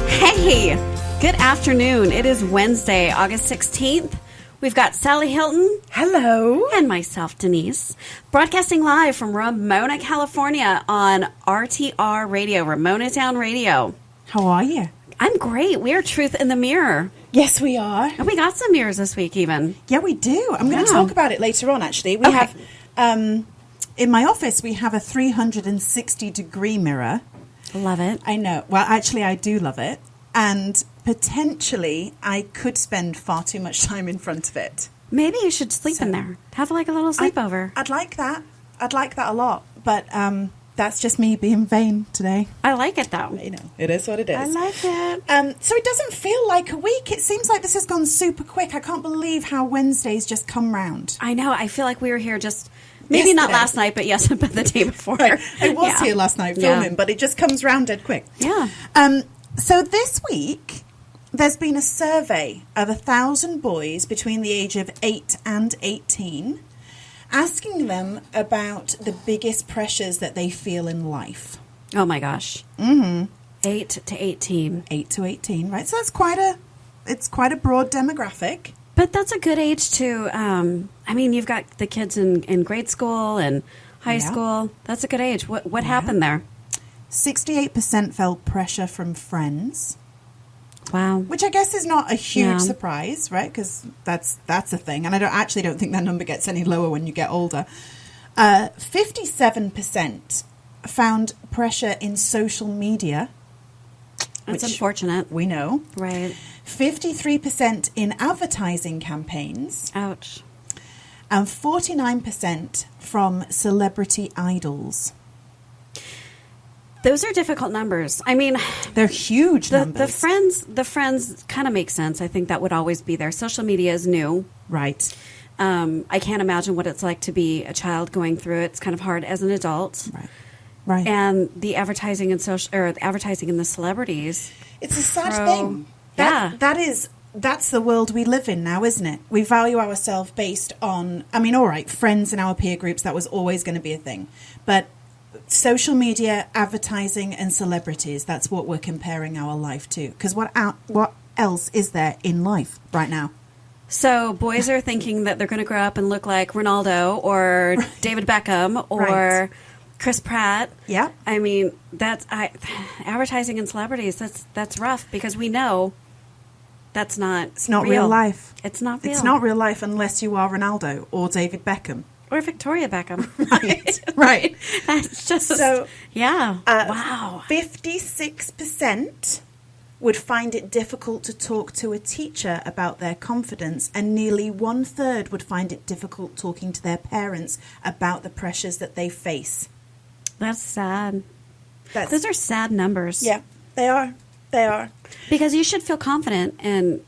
Hey, good afternoon. It is Wednesday, August 16th. We've got Sally Hilton. Hello. And myself, Denise, broadcasting live from Ramona, California on RTR Radio, Ramona Town Radio. How are you? I'm great. We are Truth in the Mirror. Yes, we are. And we got some mirrors this week even. Yeah, we do. I'm going to talk about it later on, actually. We have, in my office, we have a 360-degree mirror. Love it. I know. Well, actually, I do love it. And potentially, I could spend far too much time in front of it. Maybe you should sleep in there. Have like a little sleepover. I'd like that. I'd like that a lot. But that's just me being vain today. I like it, though. You know, it is what it is. I like it. So it doesn't feel like a week. It seems like this has gone super quick. I can't believe how Wednesdays just come round. I know. I feel like we were here just... Maybe not last night, but yes, but the day before. Right. I was here last night filming, but it just comes round dead quick. Yeah. So this week, there's been a survey of 1,000 boys between the age of 8 and 18, asking them about the biggest pressures that they feel in life. Oh, my gosh. Mm-hmm. 8 to 18. 8 to 18, right? So that's quite a broad demographic. But that's a good age to, I mean, you've got the kids in grade school and high school. That's a good age. What happened there? 68% felt pressure from friends. Wow. Which I guess is not a huge surprise, right? Because that's a thing. And I don't think that number gets any lower when you get older. 57% found pressure in social media. That's unfortunate. We know. Right. 53% in advertising campaigns. Ouch. And 49% from celebrity idols. Those are difficult numbers. I mean, they're huge numbers. The friends kind of make sense. I think that would always be there. Social media is new. Right. I can't imagine what it's like to be a child going through it. It's kind of hard as an adult. Right. Right. And the advertising and the advertising and the celebrities. It's a sad thing. Yeah. That's the world we live in now, isn't it? We value ourselves based on, I mean, all right, friends in our peer groups, that was always going to be a thing. But social media, advertising, and celebrities, that's what we're comparing our life to. Because what else is there in life right now? So boys are thinking that they're going to grow up and look like Ronaldo or David Beckham or Chris Pratt. Yeah. I mean, advertising and celebrities, that's rough because we know that's not It's not real life. It's not real. It's not real life unless you are Ronaldo or David Beckham. Or Victoria Beckham. Right. Right. That's just... So, wow. 56% would find it difficult to talk to a teacher about their confidence, and nearly 1/3 would find it difficult talking to their parents about the pressures that they face. That's sad. Those are sad numbers. Yeah, they are. They are. Because you should feel confident, and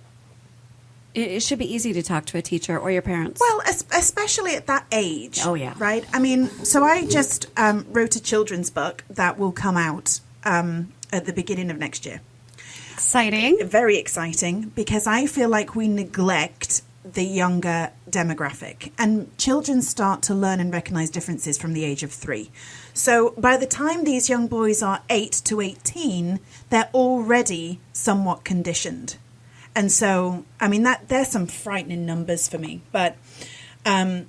it should be easy to talk to a teacher or your parents. Well, especially at that age. Oh, yeah. Right? I mean, so I just wrote a children's book that will come out at the beginning of next year. Exciting. Very exciting, because I feel like we neglect the younger demographic, and children start to learn and recognize differences from the age of 3. So by the time these young boys are 8 to 18, they're already somewhat conditioned. And so, I mean, there's some frightening numbers for me. But on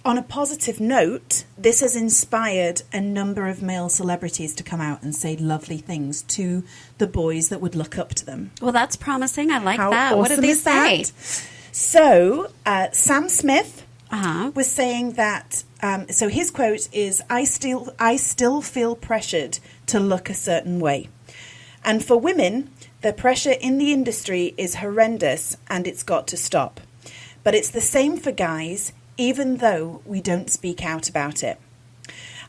a positive note, this has inspired a number of male celebrities to come out and say lovely things to the boys that would look up to them. Well, that's promising. I like How that. Awesome what did they say? So, Sam Smith was saying that, so his quote is, I still feel pressured to look a certain way. And for women, the pressure in the industry is horrendous and it's got to stop. But it's the same for guys, even though we don't speak out about it.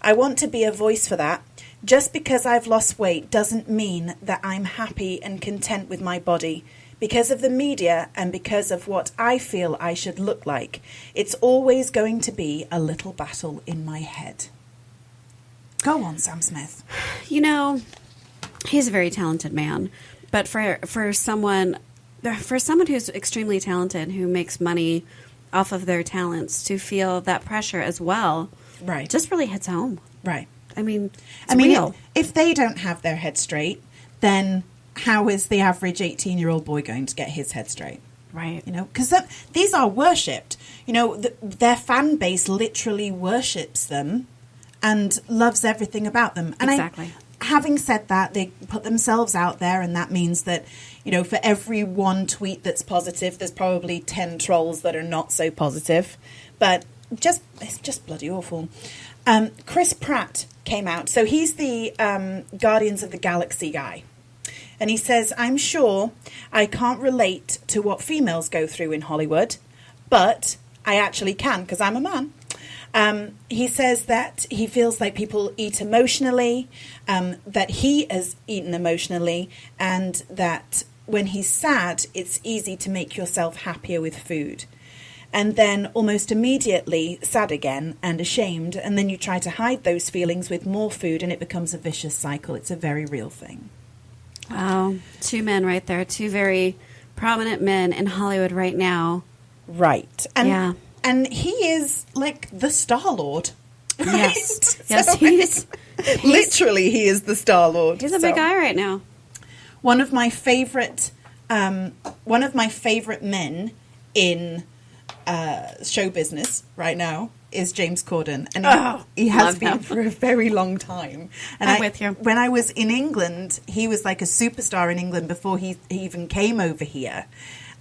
I want to be a voice for that. Just because I've lost weight doesn't mean that I'm happy and content with my body. Because of the media and because of what I feel I should look like, it's always going to be a little battle in my head. Go on, Sam Smith. You know, he's a very talented man. But for someone who's extremely talented, who makes money off of their talents, to feel that pressure as well, right, just really hits home. Right. I mean, real. If they don't have their head straight, then how is the average 18-year-old boy going to get his head straight? Right. You know, because these are worshipped. You know, their fan base literally worships them and loves everything about them. And exactly. Having said that, they put themselves out there, and that means that, you know, for every one tweet that's positive, there's probably 10 trolls that are not so positive. But it's just bloody awful. Chris Pratt came out. So he's the Guardians of the Galaxy guy. And he says, I'm sure I can't relate to what females go through in Hollywood, but I actually can because I'm a man. He says that he feels like people eat emotionally, that he has eaten emotionally, and that when he's sad, it's easy to make yourself happier with food. And then almost immediately sad again and ashamed, and then you try to hide those feelings with more food, and it becomes a vicious cycle. It's a very real thing. Wow. Two men right there. Two very prominent men in Hollywood right now. Right. And he is like the Star-Lord. Right? Yes. Yes, he's literally, he is the Star-Lord. He's a big guy right now. One of my favorite men in show business right now is James Corden, and he has been for a very long time. And I'm with you. When I was in England, he was like a superstar in England before he even came over here,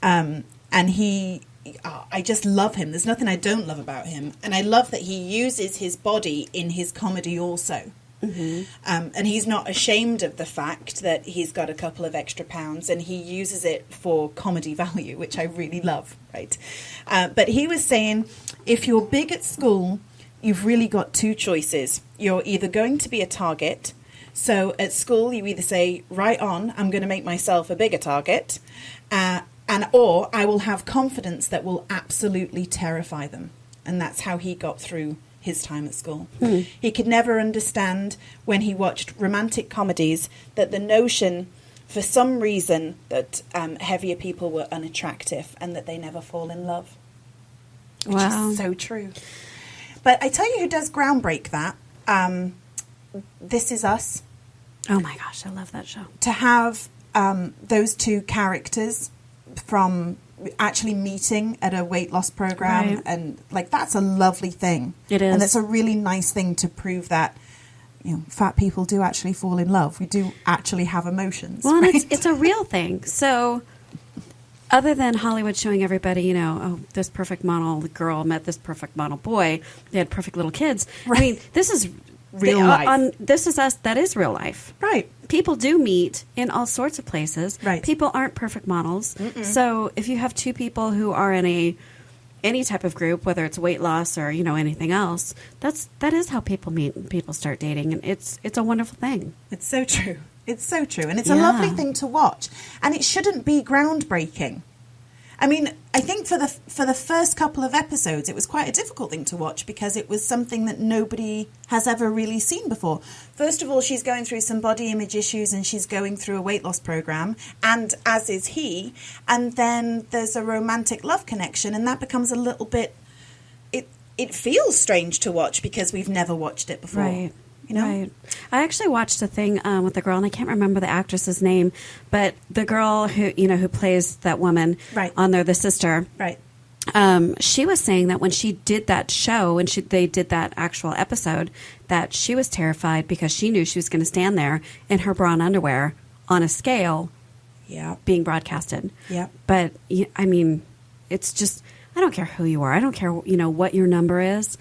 and I just love him. There's nothing I don't love about him, and I love that he uses his body in his comedy also. Mm-hmm. And he's not ashamed of the fact that he's got a couple of extra pounds, and he uses it for comedy value, which I really love, right? But he was saying, if you're big at school, you've really got two choices. You're either going to be a target. So at school, you either say, right on, I'm going to make myself a bigger target, or I will have confidence that will absolutely terrify them. And that's how he got through his time at school. He could never understand when he watched romantic comedies that the notion, for some reason, that heavier people were unattractive and that they never fall in love. Which is so true. But I tell you who does groundbreak that. This Is Us. Oh my gosh, I love that show. To have those two characters from actually meeting at a weight loss program, right. And like that's a lovely thing. It is, and it's a really nice thing to prove that, you know, fat people do actually fall in love. We do actually have emotions. Well, right? and it's a real thing. So, other than Hollywood showing everybody, you know, oh, this perfect model girl met this perfect model boy, they had perfect little kids. Right. I mean, this is real life. On This Is Us, that is real life. Right. People do meet in all sorts of places. Right. People aren't perfect models. Mm-mm. So if you have two people who are in any type of group, whether it's weight loss or, you know, anything else, that is how people meet and people start dating, and it's a wonderful thing. It's so true. It's so true, and it's a lovely thing to watch. And it shouldn't be groundbreaking. I mean, I think for the first couple of episodes, it was quite a difficult thing to watch because it was something that nobody has ever really seen before. First of all, she's going through some body image issues and she's going through a weight loss program, and as is he. And then there's a romantic love connection, and that becomes a little bit... It feels strange to watch because we've never watched it before. Right. You know? Right. I actually watched a thing with the girl, and I can't remember the actress's name, but the girl who plays that woman on there, the sister. Right. She was saying that when she did that show and they did that actual episode, that she was terrified because she knew she was going to stand there in her bra and underwear on a scale, being broadcasted. Yeah. But I mean, it's just, I don't care who you are. I don't care, you know, what your number is.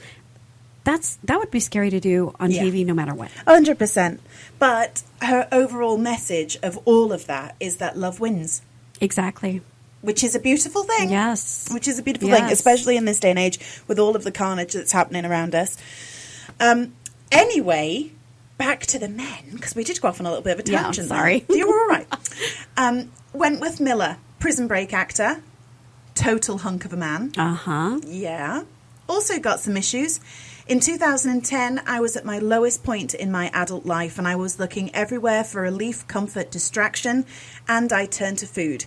That would be scary to do on TV no matter what. 100%. But her overall message of all of that is that love wins. Exactly. Which is a beautiful thing. Yes. Which is a beautiful thing, especially in this day and age with all of the carnage that's happening around us. Anyway, back to the men, because we did go off on a little bit of a tangent. Yeah, sorry. You were all right. Wentworth Miller, Prison Break actor, total hunk of a man. Uh-huh. Yeah. Also got some issues. In 2010, I was at my lowest point in my adult life, and I was looking everywhere for relief, comfort, distraction, and I turned to food.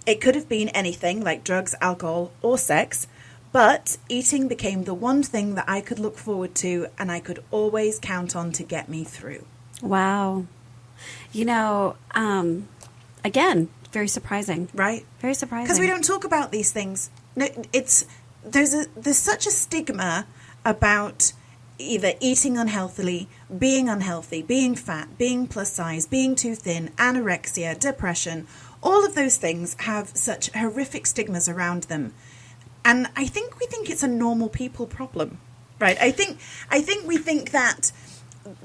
It could have been anything like drugs, alcohol, or sex, but eating became the one thing that I could look forward to and I could always count on to get me through. Wow. You know, again, very surprising. Right. Very surprising. Because we don't talk about these things. No, there's such a stigma about either eating unhealthily, being fat, being plus size, being too thin, anorexia, depression. All of those things have such horrific stigmas around them. And I think we think it's a normal people problem, right? I think we think that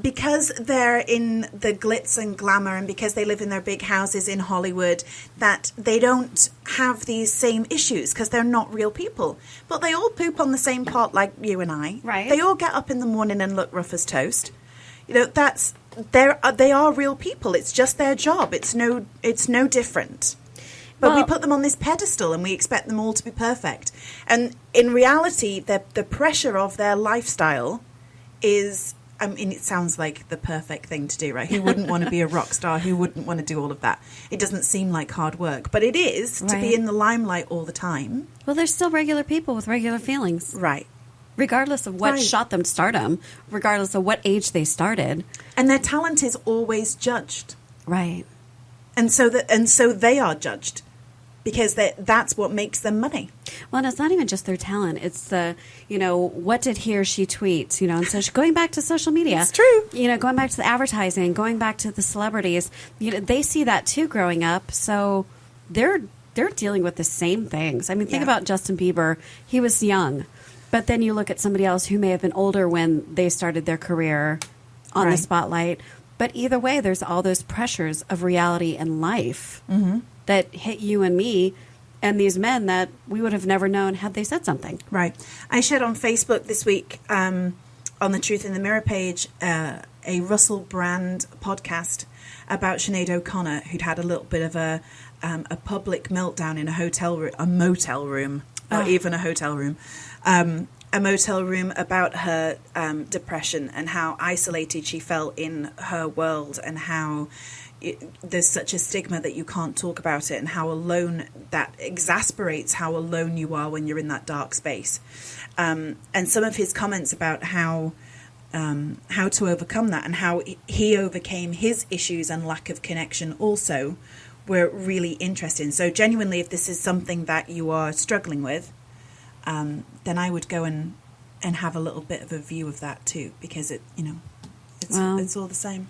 because they're in the glitz and glamour and because they live in their big houses in Hollywood, that they don't have these same issues because they're not real people. But they all poop on the same pot like you and I. Right. They all get up in the morning and look rough as toast. You know, they are real people. It's just their job. It's no different. But we put them on this pedestal and we expect them all to be perfect. And in reality, the pressure of their lifestyle is, I mean, it sounds like the perfect thing to do, right? Who wouldn't want to be a rock star? Who wouldn't want to do all of that? It doesn't seem like hard work, but it is to be in the limelight all the time. Well, they're still regular people with regular feelings. Right. Regardless of what shot them stardom, regardless of what age they started. And their talent is always judged. Right. And so they are judged. Because that's what makes them money. Well, and it's not even just their talent. It's the, what did he or she tweet? And so going back to social media. It's true. Going back to the advertising, going back to the celebrities. They see that too growing up. So they're dealing with the same things. I mean, think about Justin Bieber. He was young. But then you look at somebody else who may have been older when they started their career on the spotlight. But either way, there's all those pressures of reality and life. Mm-hmm. That hit you and me and these men that we would have never known had they said something. Right. I shared on Facebook this week on the Truth in the Mirror page a Russell Brand podcast about Sinead O'Connor, who'd had a little bit of a public meltdown in a motel room, not even a hotel room, a motel room about her depression and how isolated she felt in her world and how there's such a stigma that you can't talk about it and how alone that exasperates how alone you are when you're in that dark space. And some of his comments about how to overcome that and how he overcame his issues and lack of connection also were really interesting. So genuinely, if this is something that you are struggling with, then I would go and have a little bit of a view of that too, because it's all the same.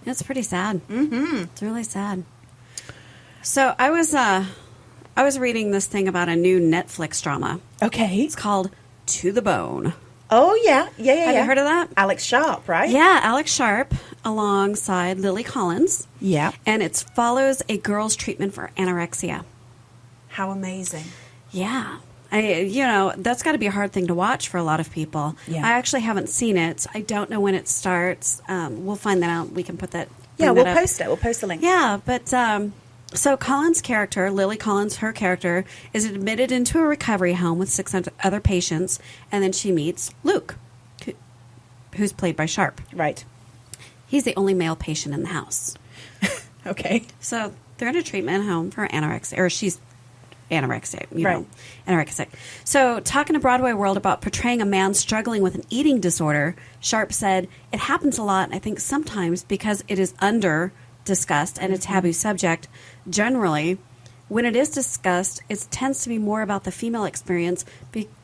It's pretty sad. Mm-hmm. It's really sad. So I was reading this thing about a new Netflix drama. Okay. It's called To the Bone. Oh, yeah. Have you heard of that? Alex Sharp, right? Yeah, Alex Sharp alongside Lily Collins. Yeah. And it follows a girl's treatment for anorexia. How amazing. Yeah. That's got to be a hard thing to watch for a lot of people. Yeah. I actually haven't seen it. I don't know when it starts. We'll find that out. We can put that. Yeah, we'll post it. We'll post the link. Yeah, but so Collins' character, Lily Collins, her character, is admitted into a recovery home with 6 other patients, and then she meets Luke, who's played by Sharp. Right. He's the only male patient in the house. Okay. So they're in a treatment home for anorexia, or she's anorexic, anorexic. So talking to Broadway World about portraying a man struggling with an eating disorder, Sharp said, it happens a lot, I think sometimes because it is under discussed and a taboo subject. Generally, when it is discussed, it tends to be more about the female experience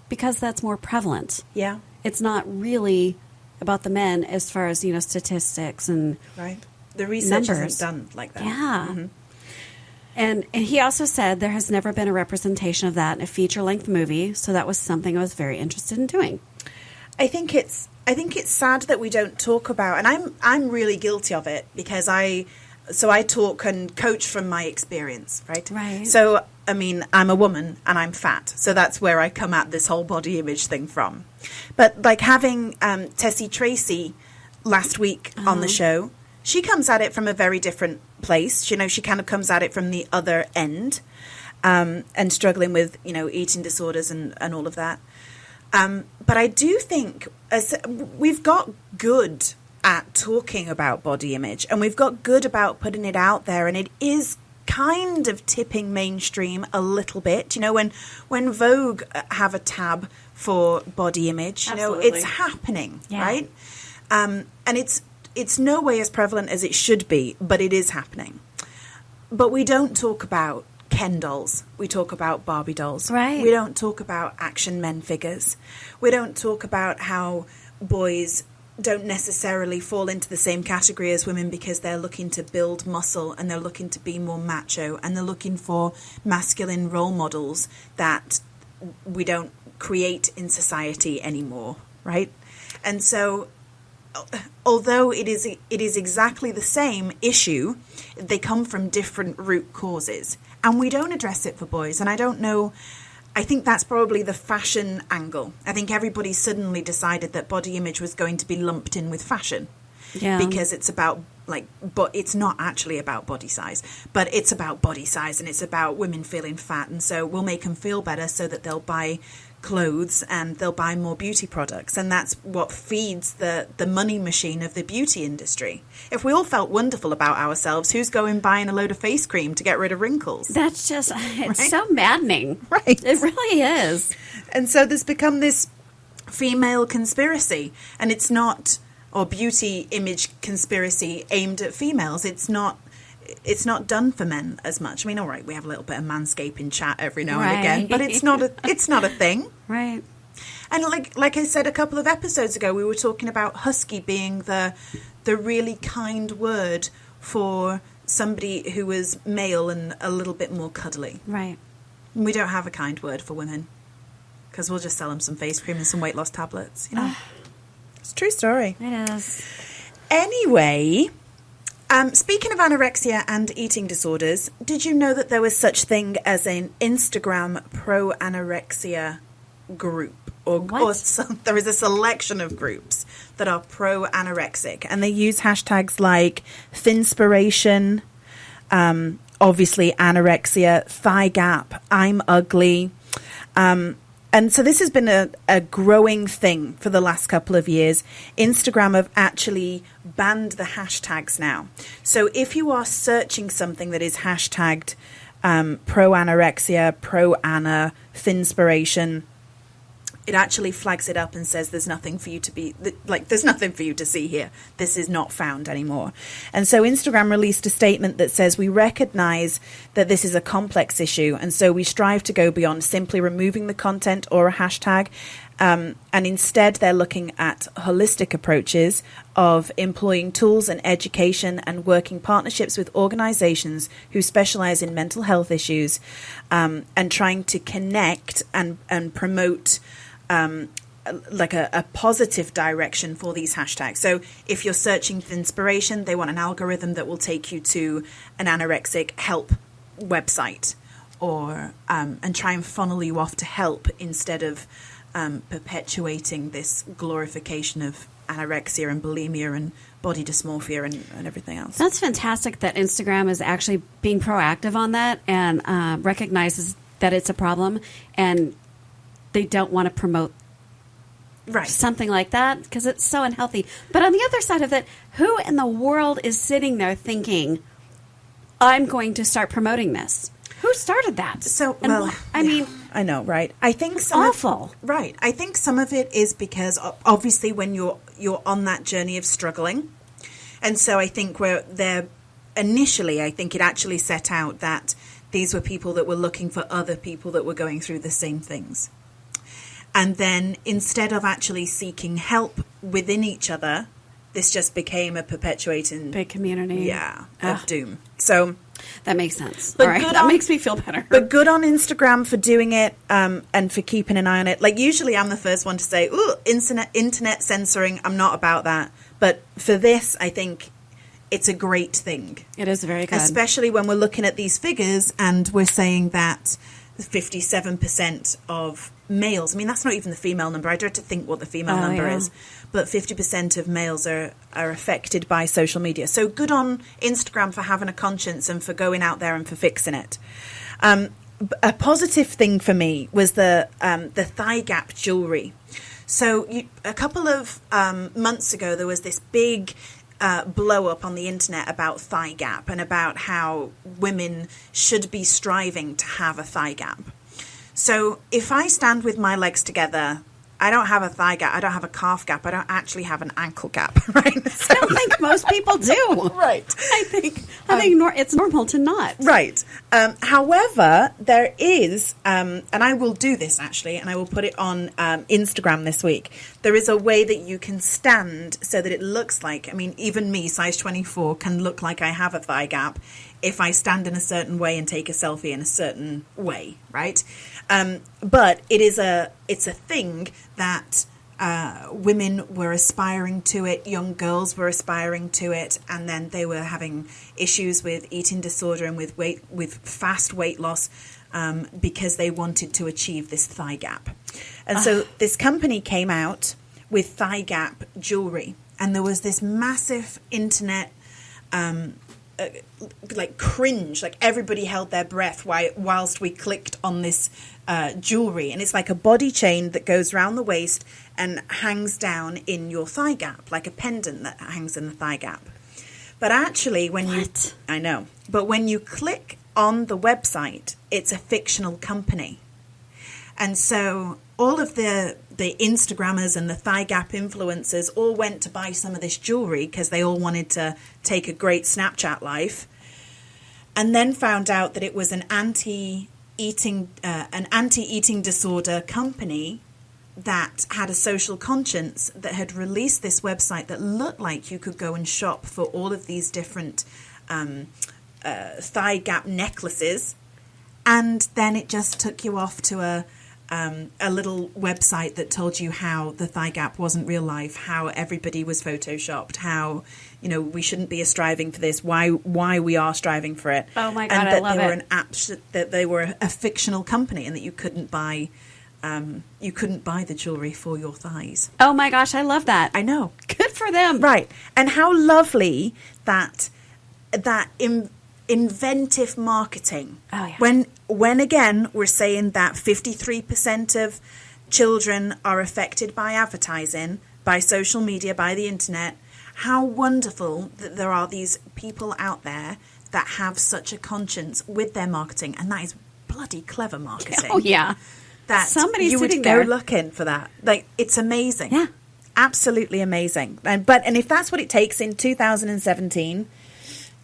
because that's more prevalent. Yeah. It's not really about the men as far as, statistics and The research numbers. isn't done like that. Yeah. Mm-hmm. And he also said there has never been a representation of that in a feature-length movie, so that was something I was very interested in doing. I think it's sad that we don't talk about, and I'm really guilty of it because I talk and coach from my experience, right? Right. So I mean, I'm a woman and I'm fat, so that's where I come at this whole body image thing from. But like having Tessie Tracy last week on the show, she comes at it from a very different place. She kind of comes at it from the other end, and struggling with, eating disorders and all of that. But I do think we've got good at talking about body image and we've got good about putting it out there, and it is kind of tipping mainstream a little bit. When Vogue have a tab for body image, it's happening, right? And it's no way as prevalent as it should be, but it is happening. But we don't talk about Ken dolls. We talk about Barbie dolls. Right. We don't talk about action men figures. We don't talk about how boys don't necessarily fall into the same category as women because they're looking to build muscle and they're looking to be more macho and they're looking for masculine role models that we don't create in society anymore, right? And so although it is exactly the same issue, they come from different root causes. And we don't address it for boys. And I don't know, I think that's probably the fashion angle. I think everybody suddenly decided that body image was going to be lumped in with fashion. Yeah. Because it's about, like, but it's not actually about body size. But it's about body size and it's about women feeling fat. And so we'll make them feel better so that they'll buy clothes and they'll buy more beauty products, and that's what feeds the money machine of the beauty industry. If we all felt wonderful about ourselves, who's going buying a load of face cream to get rid of wrinkles? That's just, it's Right? so maddening. Right. It really is. And so there's become this female conspiracy, and it's not, or beauty image conspiracy aimed at females. It's not done for men as much. I mean, all right, we have a little bit of manscaping chat every now and again, but it's not a thing. Right. And like I said a couple of episodes ago, we were talking about husky being the really kind word for somebody who was male and a little bit more cuddly. Right. And we don't have a kind word for women because we'll just sell them some face cream and some weight loss tablets. You know, it's a true story. It is. Anyway. Speaking of anorexia and eating disorders, did you know that there was such thing as an Instagram pro-anorexia group? Or there is a selection of groups that are pro-anorexic, and they use hashtags like Thinspiration, obviously anorexia, thigh gap, I'm ugly. And so this has been a growing thing for the last couple of years. Instagram have actually banned the hashtags now. So if you are searching something that is hashtagged pro-anorexia, pro-ana, thinspiration, it actually flags it up and says there's nothing for you to be, like, there's nothing for you to see here. This is not found anymore. And so Instagram released a statement that says, we recognize that this is a complex issue, and so we strive to go beyond simply removing the content or a hashtag. And instead, they're looking at holistic approaches of employing tools and education and working partnerships with organizations who specialize in mental health issues, and trying to connect and promote like a positive direction for these hashtags. So if you're searching for inspiration, they want an algorithm that will take you to an anorexic help website, or and try and funnel you off to help instead of perpetuating this glorification of anorexia and bulimia and body dysmorphia and everything else. That's fantastic that Instagram is actually being proactive on that and recognizes that it's a problem, and they don't want to promote something like that because it's so unhealthy. But on the other side of it, who in the world is sitting there thinking, I'm going to start promoting this? Who started that? So, and well, I mean, I know, right? I think it's awful. Right. I think some of it is because obviously when you're on that journey of struggling, and so I think where they're initially, I think it actually set out that these were people that were looking for other people that were going through the same things. And then instead of actually seeking help within each other, this just became a perpetuating big community. Of doom. So that makes sense. But all right, that makes me feel better. But good on Instagram for doing it, and for keeping an eye on it. Like, usually I'm the first one to say, ooh, internet censoring, I'm not about that. But for this, I think it's a great thing. It is very good. Especially when we're looking at these figures and we're saying that 57% of males, I mean, that's not even the female number. I dread to think what the female number is. But 50% of males are affected by social media. So good on Instagram for having a conscience and for going out there and for fixing it. A positive thing for me was the thigh gap jewelry. So a couple of months ago, there was this big blow up on the internet about thigh gap and about how women should be striving to have a thigh gap. So if I stand with my legs together I don't have a thigh gap. I don't have a calf gap. I don't actually have an ankle gap, right? So, I don't think most people do. Right. I think it's normal to not. Right. However, there is, and I will do this actually, and I will put it on Instagram this week. There is a way that you can stand so that it looks like, I mean, even me, size 24, can look like I have a thigh gap if I stand in a certain way and take a selfie in a certain way, right? But it's a thing that women were aspiring to it, young girls were aspiring to it, and then they were having issues with eating disorder and with fast weight loss because they wanted to achieve this thigh gap. And so this company came out with thigh gap jewelry, and there was this massive internet like cringe, like everybody held their breath whilst we clicked on this jewelry, and it's like a body chain that goes around the waist and hangs down in your thigh gap, like a pendant that hangs in the thigh gap. But actually when you click on the website, it's a fictional company. And so all of the Instagrammers and the thigh gap influencers all went to buy some of this jewelry because they all wanted to take a great Snapchat life, and then found out that it was an anti-eating disorder company that had a social conscience that had released this website that looked like you could go and shop for all of these different thigh gap necklaces, and then it just took you off to a little website that told you how the thigh gap wasn't real life, how everybody was photoshopped, how, you know, we shouldn't be striving for this, why we are striving for it. Oh my God, and that I love they were it. that they were a fictional company, and that you couldn't buy the jewelry for your thighs. Oh my gosh, I love that. I know. Good for them. Right. And how lovely that inventive marketing. Oh, yeah. When again, we're saying that 53% of children are affected by advertising, by social media, by the internet. How wonderful that there are these people out there that have such a conscience with their marketing. And that is bloody clever marketing. Oh, yeah. That somebody's you would sitting go there looking for that. Like, it's amazing. Yeah. Absolutely amazing. And if that's what it takes in 2017,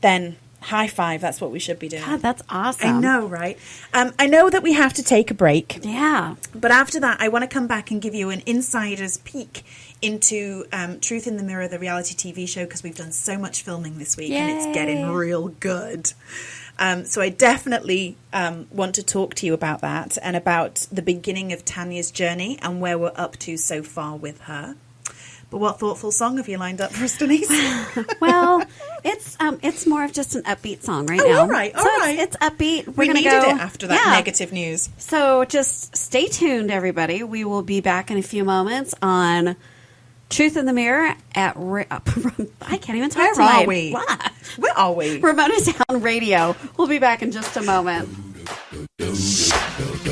then high five. That's what we should be doing. God, that's awesome. I know, right? I know that we have to take a break. Yeah. But after that, I want to come back and give you an insider's peek into Truth in the Mirror, the reality TV show, because we've done so much filming this week. Yay. And it's getting real good. So I definitely want to talk to you about that and about the beginning of Tanya's journey and where we're up to so far with her. But what thoughtful song have you lined up for us, Denise? Well, it's more of just an upbeat song right now. All right. It's upbeat. We needed it after that negative news. So just stay tuned, everybody. We will be back in a few moments on Truth in the Mirror at I can't even talk tonight. Where are we? What? Where are we? Ramona Sound Radio. We'll be back in just a moment.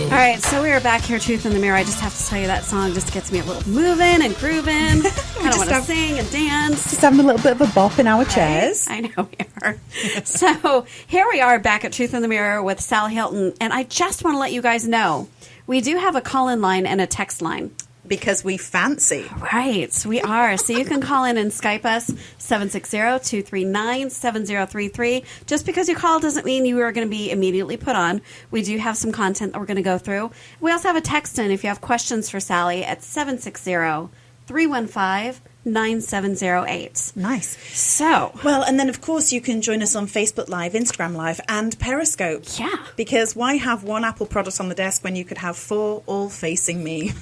All right, so we are back here, Truth in the Mirror. I just have to tell you, that song just gets me a little moving and grooving. Kind of want to sing and dance. Just having a little bit of a bop in our chairs. I know we are. So here we are back at Truth in the Mirror with Sally Hilton. And I just want to let you guys know, we do have a call-in line and a text line. Because we fancy. Right, we are. So you can call in and Skype us, 760-239-7033. Just because you call doesn't mean you are going to be immediately put on. We do have some content that we're going to go through. We also have a text in if you have questions for Sally at 760-315-9708. Nice. So. Well, and then, of course, you can join us on Facebook Live, Instagram Live, and Periscope. Yeah. Because why have one Apple product on the desk when you could have 4 all facing me?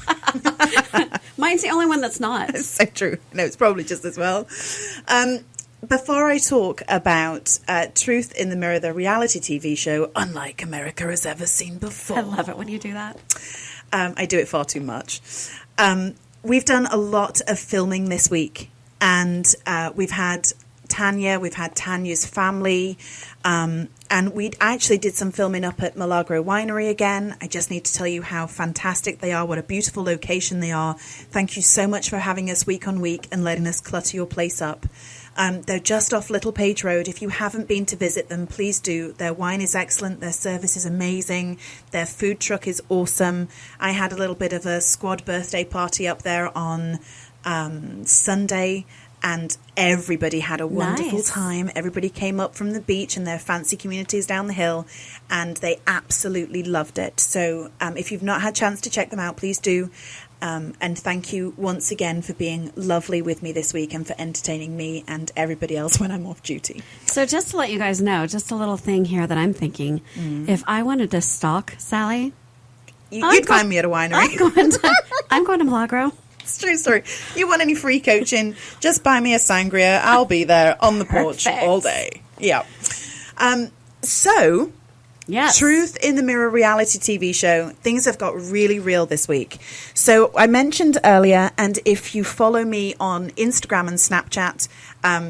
Mine's the only one that's not. It's so true. No, it's probably just as well. Before I talk about Truth in the Mirror, the reality TV show, unlike America has ever seen before. I love it when you do that. I do it far too much. We've done a lot of filming this week, and we've had Tanya, we've had Tanya's family, and we actually did some filming up at Milagro Winery again. I just need to tell you how fantastic they are, what a beautiful location they are. Thank you so much for having us week on week and letting us clutter your place up. They're just off Little Page Road. If you haven't been to visit them, please do. Their wine is excellent. Their service is amazing. Their food truck is awesome. I had a little bit of a squad birthday party up there on Sunday, and everybody had a wonderful time. Everybody came up from the beach and their fancy communities down the hill, and they absolutely loved it. So if you've not had a chance to check them out, please do. And thank you once again for being lovely with me this week and for entertaining me and everybody else when I'm off duty. So just to let you guys know, just a little thing here that I'm thinking. If I wanted to stalk Sally, you'd find me at a winery. I'm going to Milagro. It's true story. You want any free coaching, just buy me a sangria. I'll be there on the porch all day. Yeah. So, yes. Truth in the Mirror reality TV show. Things have got really real this week. So I mentioned earlier, and if you follow me on Instagram and Snapchat,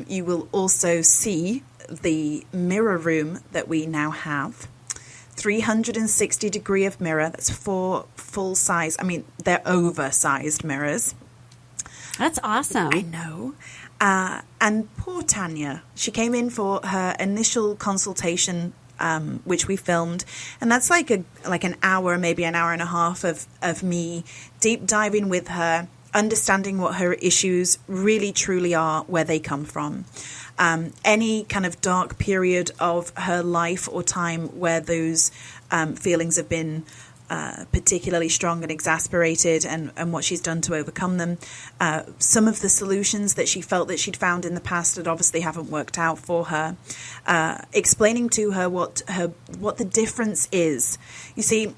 you will also see the mirror room that we now have. 360 degree of mirror. That's 4 full size. I mean, they're oversized mirrors. That's awesome. I know. And poor Tanya, she came in for her initial consultation, which we filmed, and that's like an hour, maybe an hour and a half of me deep diving with her, understanding what her issues really truly are, where they come from. Any kind of dark period of her life or time where those feelings have been particularly strong and exasperated, and what she's done to overcome them. Some of the solutions that she felt that she'd found in the past that obviously haven't worked out for her. Explaining to her what the difference is. You see,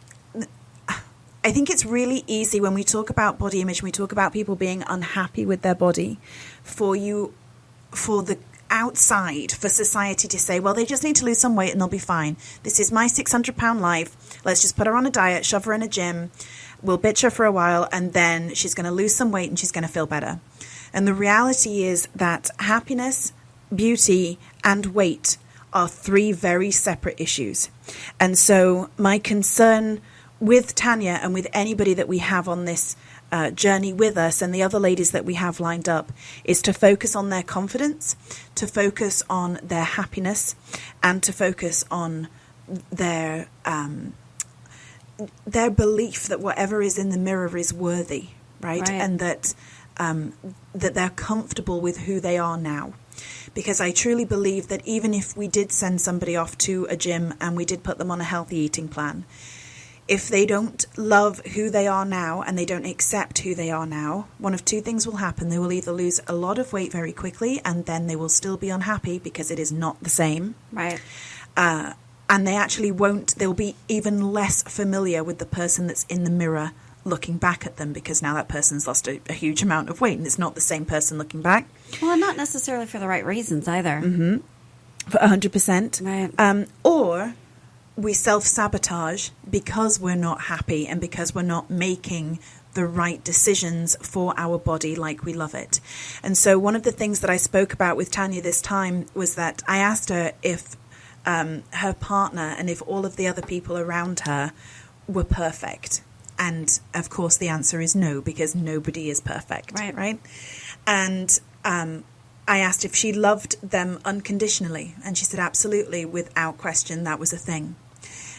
I think it's really easy when we talk about body image, when we talk about people being unhappy with their body, for the outside, for society to say, well, they just need to lose some weight and they'll be fine. This is my 600-pound life. Let's just put her on a diet, shove her in a gym. We'll bitch her for a while, and then she's going to lose some weight and she's going to feel better. And the reality is that happiness, beauty, and weight are 3 very separate issues. And so my concern with Tanya and with anybody that we have on this journey with us and the other ladies that we have lined up is to focus on their confidence, to focus on their happiness, and to focus on their belief that whatever is in the mirror is worthy, right? And that they're comfortable with who they are now. Because I truly believe that even if we did send somebody off to a gym and we did put them on a healthy eating plan, if they don't love who they are now and they don't accept who they are now, one of 2 things will happen. They will either lose a lot of weight very quickly, and then they will still be unhappy because it is not the same. Right. And they actually won't, they'll be even less familiar with the person that's in the mirror looking back at them, because now that person's lost a huge amount of weight and it's not the same person looking back. Well, not necessarily for the right reasons either. Mm-hmm. For 100%. Right. Or we self-sabotage because we're not happy and because we're not making the right decisions for our body like we love it. And so one of the things that I spoke about with Tanya this time was that I asked her if her partner and if all of the other people around her were perfect. And of course the answer is no, because nobody is perfect. Right? And I asked if she loved them unconditionally, and she said absolutely, without question, that was a thing.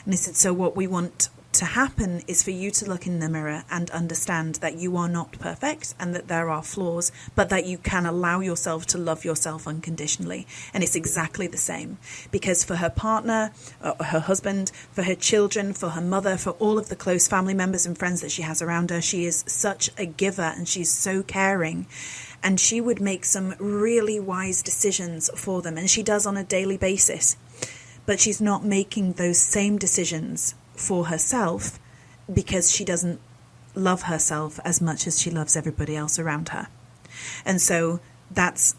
And I said, so what we want to happen is for you to look in the mirror and understand that you are not perfect and that there are flaws, but that you can allow yourself to love yourself unconditionally. And it's exactly the same, because for her partner, her husband, for her children, for her mother, for all of the close family members and friends that she has around her, she is such a giver and she's so caring. And she would make some really wise decisions for them, and she does on a daily basis. But she's not making those same decisions for herself because she doesn't love herself as much as she loves everybody else around her. And so that's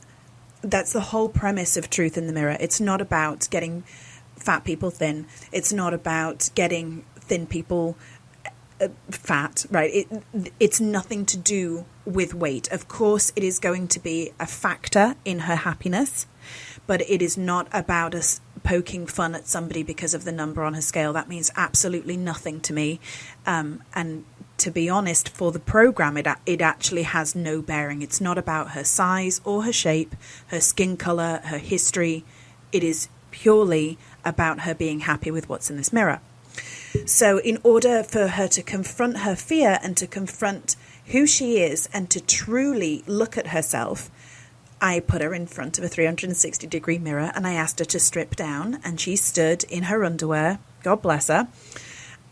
the whole premise of Truth in the Mirror. It's not about getting fat people thin. It's not about getting thin people fat, right? It's nothing to do with weight. Of course, it is going to be a factor in her happiness, but it is not about us poking fun at somebody because of the number on her scale. That means absolutely nothing to me. And to be honest, for the program, it actually has no bearing. It's not about her size or her shape, her skin color, her history. It is purely about her being happy with what's in this mirror. So in order for her to confront her fear and to confront who she is and to truly look at herself, I put her in front of a 360-degree mirror and I asked her to strip down, and she stood in her underwear, God bless her,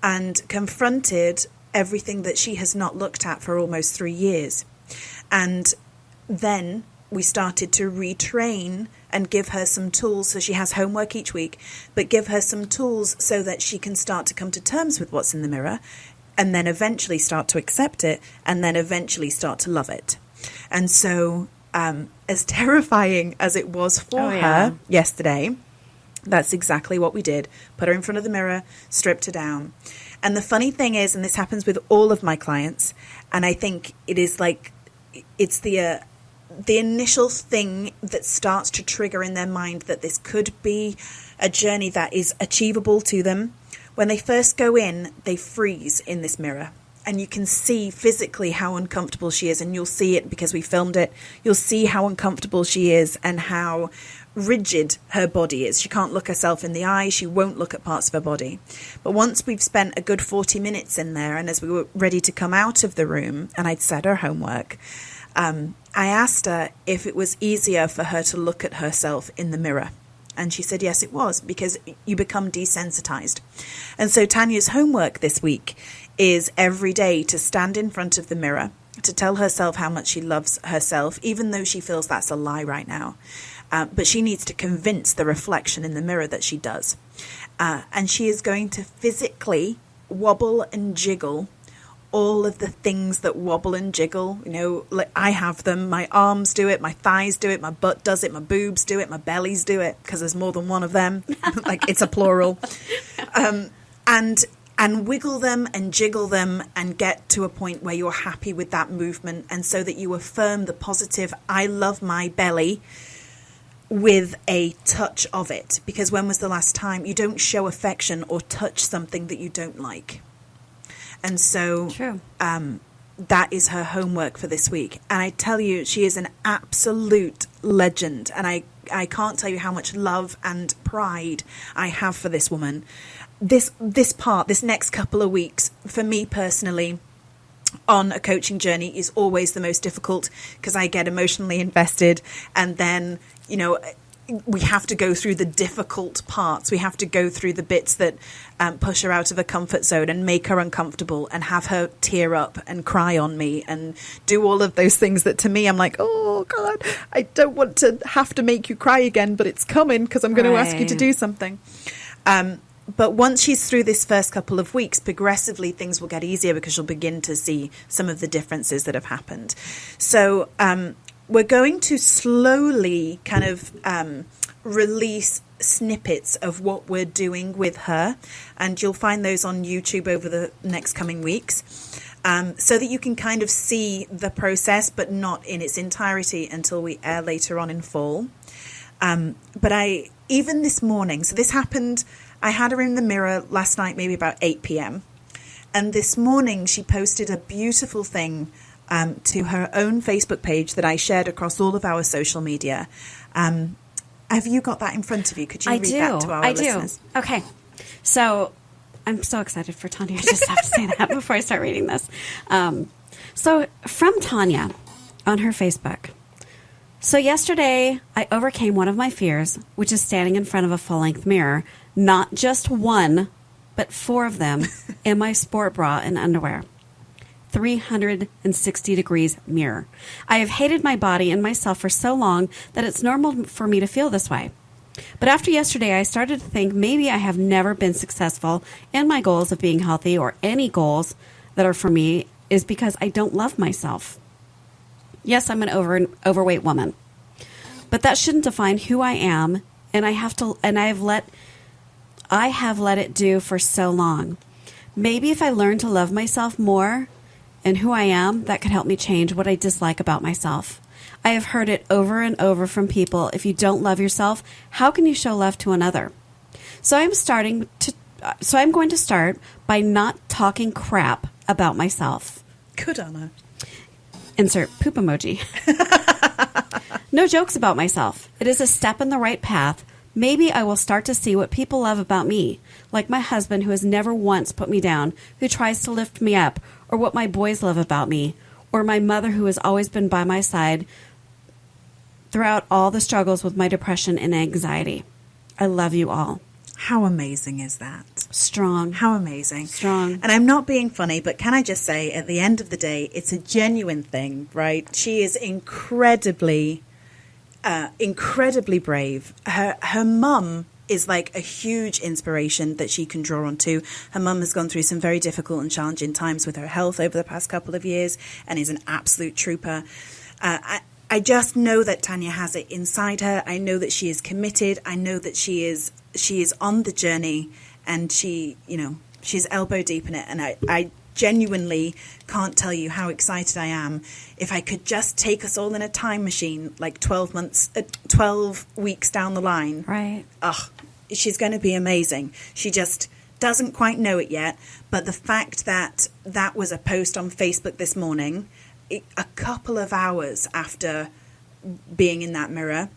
and confronted everything that she has not looked at for almost 3 years. And then we started to retrain and give her some tools. So she has homework each week, but give her some tools so that she can start to come to terms with what's in the mirror, and then eventually start to accept it, and then eventually start to love it. And so as terrifying as it was for her yesterday, that's exactly what we did. Put her in front of the mirror, stripped her down. And the funny thing is, and this happens with all of my clients, and I think it is like, it's the initial thing that starts to trigger in their mind that this could be a journey that is achievable to them. When they first go in, they freeze in this mirror. And you can see physically how uncomfortable she is. And you'll see it because we filmed it. You'll see how uncomfortable she is and how rigid her body is. She can't look herself in the eye. She won't look at parts of her body. But once we've spent a good 40 minutes in there, and as we were ready to come out of the room and I'd said her homework, I asked her if it was easier for her to look at herself in the mirror. And she said, yes, it was, because you become desensitized. And so Tanya's homework this week is every day to stand in front of the mirror, to tell herself how much she loves herself, even though she feels that's a lie right now. But she needs to convince the reflection in the mirror that she does. And she is going to physically wobble and jiggle all of the things that wobble and jiggle. You know, like I have them. My arms do it, my thighs do it, my butt does it, my boobs do it, my bellies do it, because there's more than one of them. Like, it's a plural. And wiggle them and jiggle them and get to a point where you're happy with that movement, and so that you affirm the positive, I love my belly, with a touch of it. Because when was the last time you don't show affection or touch something that you don't like? And so that is her homework for this week. And I tell you, she is an absolute legend. And I can't tell you how much love and pride I have for this woman. This next couple of weeks, for me personally, on a coaching journey is always the most difficult, because I get emotionally invested, and then, you know, we have to go through the difficult parts. We have to go through the bits that push her out of her comfort zone and make her uncomfortable and have her tear up and cry on me and do all of those things that to me, I'm like, oh God, I don't want to have to make you cry again, but it's coming because I'm going to ask you to do something. But once she's through this first couple of weeks, progressively things will get easier, because you'll begin to see some of the differences that have happened. So we're going to slowly kind of release snippets of what we're doing with her, and you'll find those on YouTube over the next coming weeks, so that you can kind of see the process, but not in its entirety until we air later on in fall. But even this morning, so this happened, I had her in the mirror last night, maybe about 8 p.m. And this morning she posted a beautiful thing to her own Facebook page that I shared across all of our social media. Have you got that in front of you? Could you read that to our listeners? I do. Okay. So I'm so excited for Tanya. I just have to say that before I start reading this. So from Tanya on her Facebook. So yesterday I overcame one of my fears, which is standing in front of a full-length mirror, not just one, but 4 of them in my sport bra and underwear. 360 degrees mirror. I have hated my body and myself for so long that it's normal for me to feel this way. But after yesterday, I started to think maybe I have never been successful in my goals of being healthy, or any goals that are for me, is because I don't love myself. Yes, I'm an overweight woman, but that shouldn't define who I am, and I have let it do for so long. Maybe if I learn to love myself more and who I am, that could help me change what I dislike about myself. I have heard it over and over from people: if you don't love yourself, how can you show love to another? So I'm going to start by not talking crap about myself. Good on her. Insert poop emoji. No jokes about myself. It is a step in the right path. Maybe I will start to see what people love about me, like my husband who has never once put me down, who tries to lift me up, or what my boys love about me, or my mother who has always been by my side throughout all the struggles with my depression and anxiety. I love you all. How amazing is that? Strong. How amazing. Strong. And I'm not being funny, but can I just say, at the end of the day, it's a genuine thing, right? She is incredibly brave. Her mum is like a huge inspiration that she can draw on to. Her mum has gone through some very difficult and challenging times with her health over the past couple of years and is an absolute trooper. I just know that Tanya has it inside her. I know that she is committed. I know that she is on the journey, and she's elbow deep in it. And I genuinely can't tell you how excited I am. If I could just take us all in a time machine, like 12 weeks down the line. Right. She's going to be amazing. She just doesn't quite know it yet. But the fact that was a post on Facebook this morning, a couple of hours after being in that mirror,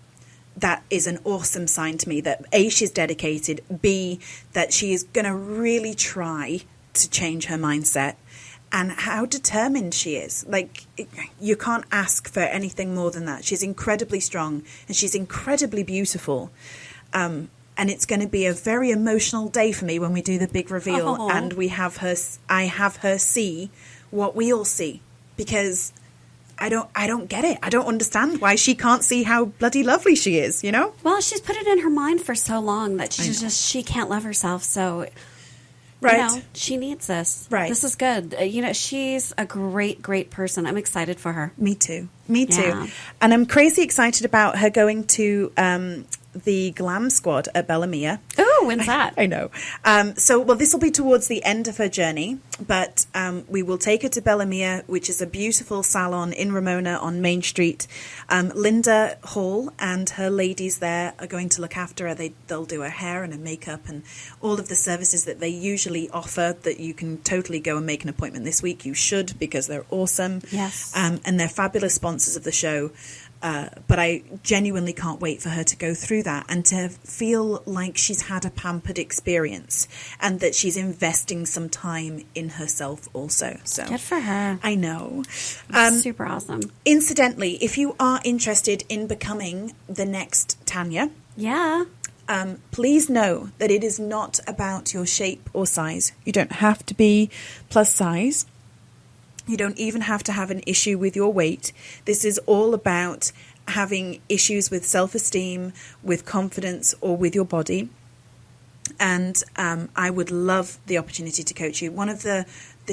that is an awesome sign to me that A, she's dedicated, B, that she is going to really try to change her mindset, and how determined she is. Like, you can't ask for anything more than that. She's incredibly strong and she's incredibly beautiful. And it's going to be a very emotional day for me when we do the big reveal and I have her see what we all see, because I don't get it. I don't understand why she can't see how bloody lovely she is, you know? Well, she's put it in her mind for so long that she can't love herself. So, right. She needs this. Right. This is good. She's a great, great person. I'm excited for her. Me too. And I'm crazy excited about her going to the Glam Squad at Bellamia. Oh, when's that? I know. This will be towards the end of her journey, but we will take her to Bellamia, which is a beautiful salon in Ramona on Main Street. Linda Hall and her ladies there are going to look after her. They'll do her hair and her makeup and all of the services that they usually offer, that you can totally go and make an appointment this week. You should, because they're awesome. Yes. And they're fabulous sponsors of the show. But I genuinely can't wait for her to go through that and to feel like she's had a pampered experience and that she's investing some time in herself also. So good for her. I know. Super awesome. Incidentally, if you are interested in becoming the next Tanya, please know that it is not about your shape or size. You don't have to be plus size. You don't even have to have an issue with your weight. This is all about having issues with self-esteem, with confidence, or with your body. And I would love the opportunity to coach you. One of the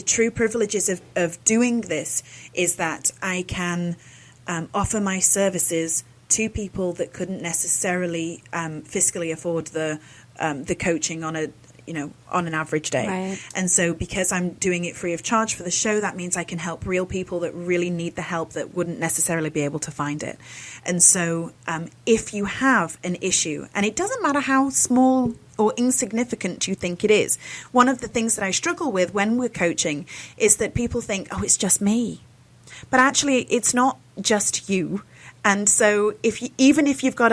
true privileges of doing this is that I can offer my services to people that couldn't necessarily fiscally afford the coaching on an average day. Right. And so because I'm doing it free of charge for the show, that means I can help real people that really need the help that wouldn't necessarily be able to find it. And so if you have an issue, and it doesn't matter how small or insignificant you think it is, one of the things that I struggle with when we're coaching is that people think, oh, it's just me. But actually, it's not just you. And so even if you've got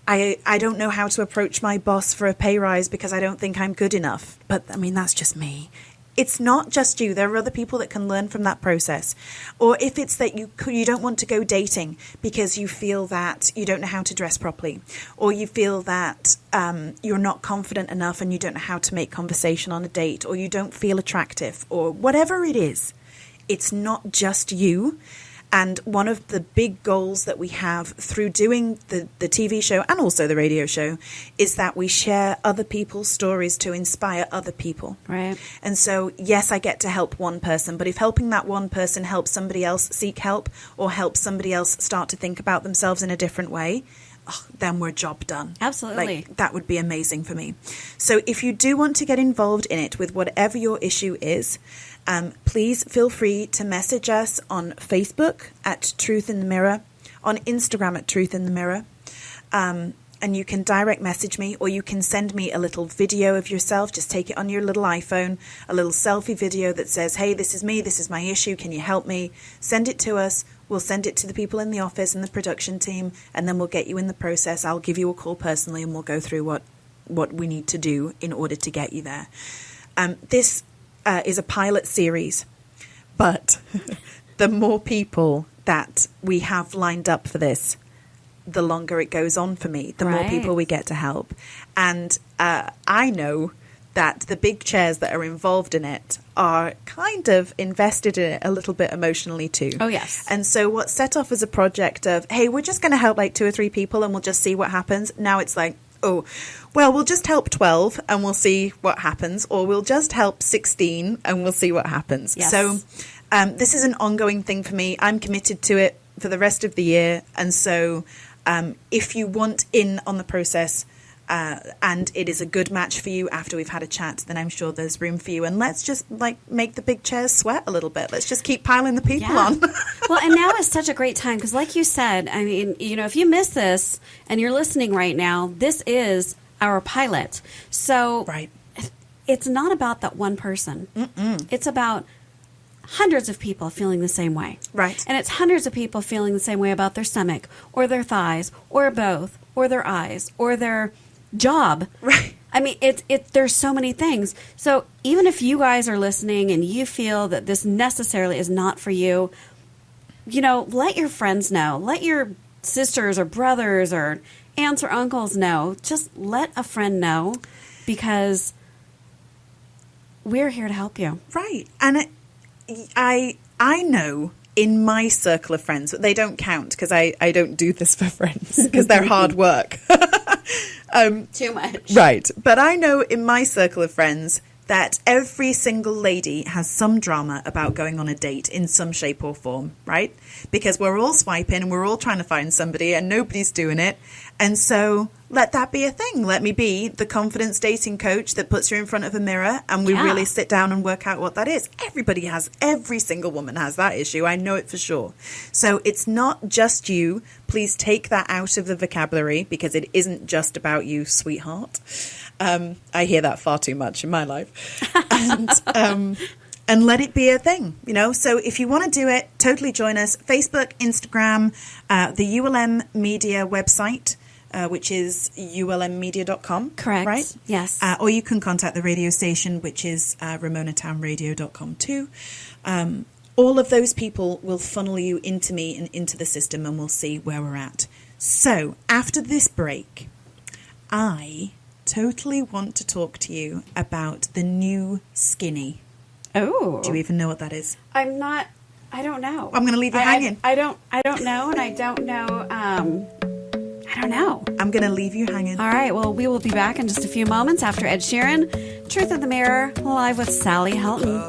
I don't know how to approach my boss for a pay rise because I don't think I'm good enough. But, I mean, that's just me. It's not just you. There are other people that can learn from that process. Or if it's that you don't want to go dating because you feel that you don't know how to dress properly, or you feel that you're not confident enough and you don't know how to make conversation on a date, or you don't feel attractive, or whatever it is, it's not just you. And one of the big goals that we have through doing the TV show and also the radio show is that we share other people's stories to inspire other people. Right. And so, yes, I get to help one person, but if helping that one person helps somebody else seek help or helps somebody else start to think about themselves in a different way, then we're job done. Absolutely. That would be amazing for me. So if you do want to get involved in it with whatever your issue is, please feel free to message us on Facebook at Truth in the Mirror, on Instagram at Truth in the Mirror, and and you can direct message me, or you can send me a little video of yourself. Just take it on your little iPhone, a little selfie video that says, hey, this is me, this is my issue, can you help me? Send it to us. We'll send it to the people in the office and the production team, and then we'll get you in the process. I'll give you a call personally, and we'll go through what we need to do in order to get you there. This is a pilot series, but the more people that we have lined up for this, the longer it goes on for me, the more people we get to help. And I know that the big chairs that are involved in it are kind of invested in it a little bit emotionally too. Oh, yes. And so what set off as a project of, hey, we're just going to help like 2 or 3 people and we'll just see what happens. Now it's like, oh, well, we'll just help 12 and we'll see what happens. Or we'll just help 16 and we'll see what happens. Yes. So this is an ongoing thing for me. I'm committed to it for the rest of the year. And so if you want in on the process, and it is a good match for you after we've had a chat, then I'm sure there's room for you. And let's just like make the big chairs sweat a little bit. Let's just keep piling the people on. Well, and now is such a great time because like you said, I mean, you know, if you miss this and you're listening right now, this is our pilot. So it's not about that one person. It's about hundreds of people feeling the same way. Right. And it's hundreds of people feeling the same way about their stomach or their thighs or both or their eyes or their job. Right. I mean, there's so many things. So even if you guys are listening and you feel that this necessarily is not for you, you know, let your friends know. Let your sisters or brothers or aunts or uncles know. Just let a friend know because we're here to help you. Right. And I know in my circle of friends, they don't count because I don't do this for friends because they're hard work. Too much. Right. But I know in my circle of friends that every single lady has some drama about going on a date in some shape or form, right? Because we're all swiping and we're all trying to find somebody and nobody's doing it. And so let that be a thing. Let me be the confidence dating coach that puts you in front of a mirror and we really sit down and work out what that is. Every single woman has that issue. I know it for sure. So it's not just you. Please take that out of the vocabulary because it isn't just about you, sweetheart. I hear that far too much in my life. And let it be a thing, you know. So if you want to do it, totally join us. Facebook, Instagram, the ULM Media website, which is ulmmedia.com. Correct. Right? Yes. Or you can contact the radio station, which is ramonatownradio.com too. All of those people will funnel you into me and into the system, and we'll see where we're at. So after this break, I totally want to talk to you about the new skinny. Oh. Do you even know what that is? I don't know. I'm going to leave you hanging. I don't know, and I don't know. I don't know. I'm going to leave you hanging. All right. Well, we will be back in just a few moments after Ed Sheeran, Truth of the Mirror, live with Sally Helton.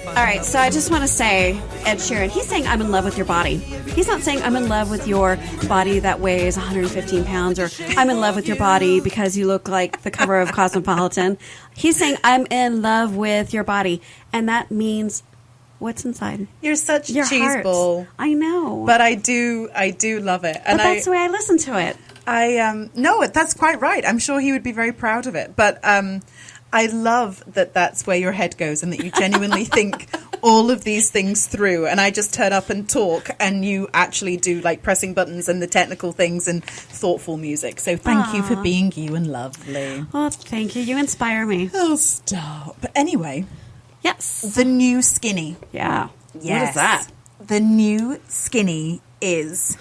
All right. So I just want to say, Ed Sheeran, he's saying I'm in love with your body. He's not saying I'm in love with your body that weighs 115 pounds or I'm in love with your body because you look like the cover of Cosmopolitan. He's saying I'm in love with your body. And that means what's inside. You're such a your cheese heart. ball. I know. But I do love it. And that's the way I listen to it. No, that's quite right. I'm sure he would be very proud of it. But I love that that's where your head goes and that you genuinely think all of these things through. And I just turn up and talk and you actually do like pressing buttons and the technical things and thoughtful music. So thank you for being you and lovely. Oh, thank you. You inspire me. Oh, stop. But anyway. Yes. The new skinny. Yeah. Yes. What is that? The new skinny is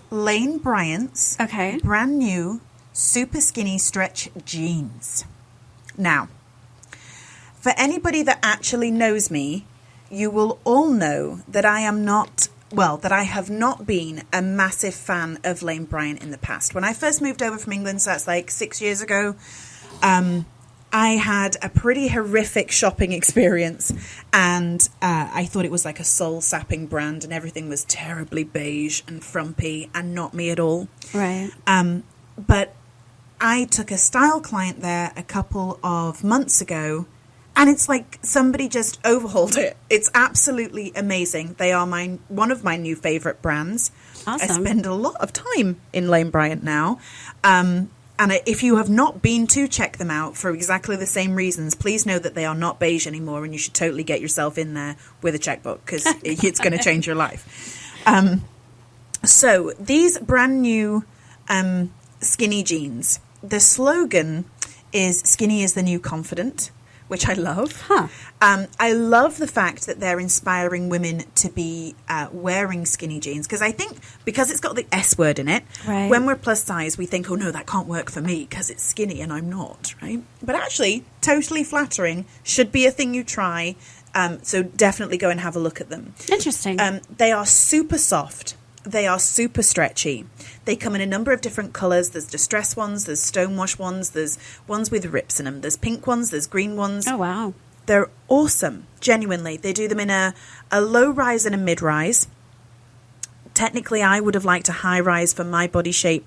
Lane Bryant's brand new super skinny stretch jeans. Now, for anybody that actually knows me, you will all know that I have not been a massive fan of Lane Bryant in the past. When I first moved over from England, so that's like 6 years ago, I had a pretty horrific shopping experience and I thought it was like a soul-sapping brand and everything was terribly beige and frumpy and not me at all. Right. But I took a style client there a couple of months ago and it's like somebody just overhauled it. It's absolutely amazing. They are one of my new favourite brands. I Awesome. spend a lot of time in Lane Bryant now. And if you have not been to check them out for exactly the same reasons, please know that they are not beige anymore, and you should totally get yourself in there with a checkbook, because it's going to change your life. So these brand new skinny jeans, the slogan is "Skinny is the new confident," which I love. Huh. I love the fact that they're inspiring women to be wearing skinny jeans, because I think because it's got the S word in it, Right. when we're plus size, we think, oh no, that can't work for me because it's skinny and I'm not, right? But actually, totally flattering, should be a thing you try. So definitely go and have a look at them. Interesting. They are super soft. They are super stretchy. They come in a number of different colours. There's distress ones, there's stonewash ones, there's ones with rips in them, there's pink ones, there's green ones. Oh, wow. They're awesome, genuinely. They do them in a low rise and a mid rise. Technically, I would have liked a high rise for my body shape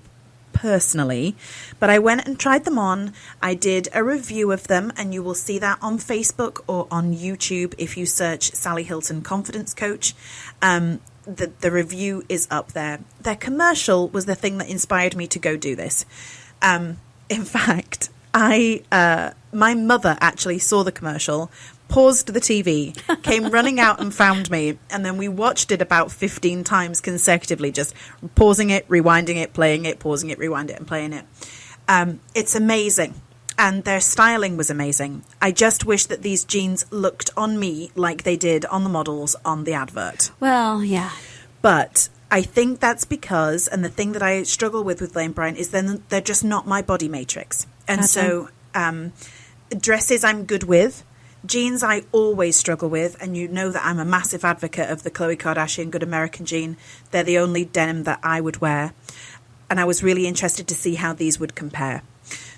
personally, but I went and tried them on. I did a review of them, and you will see that on Facebook or on YouTube if you search Sally Hilton Confidence Coach. The review is up there. Their commercial was the thing that inspired me to go do this. In fact, my mother actually saw the commercial, paused the TV, came running out and found me, and then we watched it about 15 times consecutively, just pausing it, rewinding it, playing it, pausing it, rewind it, and playing it. It's amazing. And their styling was amazing. I just wish that these jeans looked on me like they did on the models on the advert. Well, yeah. But I think that's because, and the thing that I struggle with Lane Bryant is then they're just not my body matrix. And Gotcha. so dresses I'm good with. Jeans I always struggle with, and you know that I'm a massive advocate of the Khloe Kardashian Good American jean. They're the only denim that I would wear. And I was really interested to see how these would compare.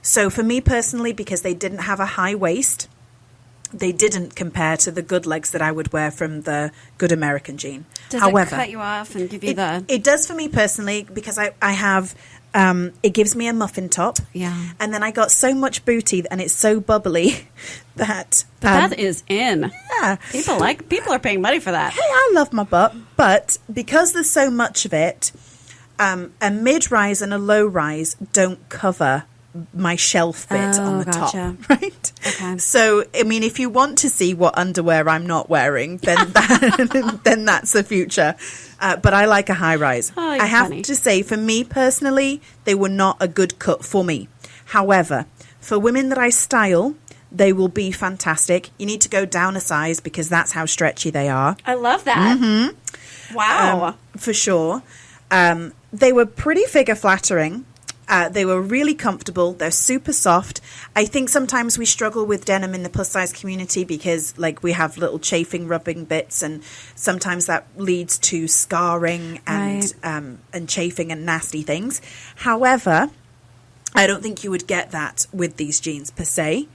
So for me personally, because they didn't have a high waist, they didn't compare to the good legs that I would wear from the Good American jean. Does However, it cut you off and give you the... it does for me personally, because I have... it gives me a muffin top. Yeah. And then I got so much booty and it's so bubbly that... But that is in. Yeah. People are paying money for that. Hey, I love my butt. But because there's so much of it, a mid-rise and a low-rise don't cover my shelf bit on the gotcha. top, right? Okay. So, I mean, if you want to see what underwear I'm not wearing, then then that's the future. But I like a high rise. Oh, you're I have funny. to say, for me personally, they were not a good cut for me. However, for women that I style, they will be fantastic. You need to go down a size because that's how stretchy they are. I love that. Mm-hmm. Wow. For sure. They were pretty figure flattering. They were really comfortable. They're super soft. I think sometimes we struggle with denim in the plus size community because like we have little chafing, rubbing bits, and sometimes that leads to scarring and chafing and nasty things. However, I don't think you would get that with these jeans per se.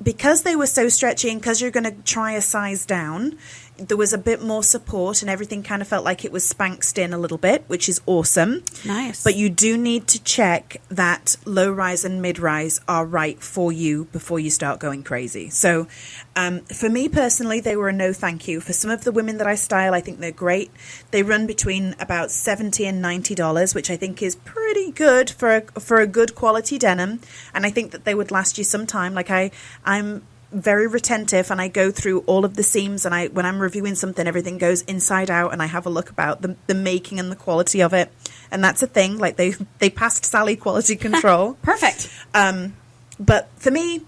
Because they were so stretchy and because you're going to try a size down, there was a bit more support and everything kind of felt like it was spanxed in a little bit, which is awesome. Nice. But you do need to check that low rise and mid rise are right for you before you start going crazy. So for me personally, they were a no thank you. For some of the women that I style, I think they're great. They run between about $70 and $90, which I think is pretty good for a good quality denim. And I think that they would last you some time. Like I'm very retentive and I go through all of the seams, and when I'm reviewing something, everything goes inside out and I have a look about the making and the quality of it. And that's a thing, like they passed Sally quality control. Perfect. But for me,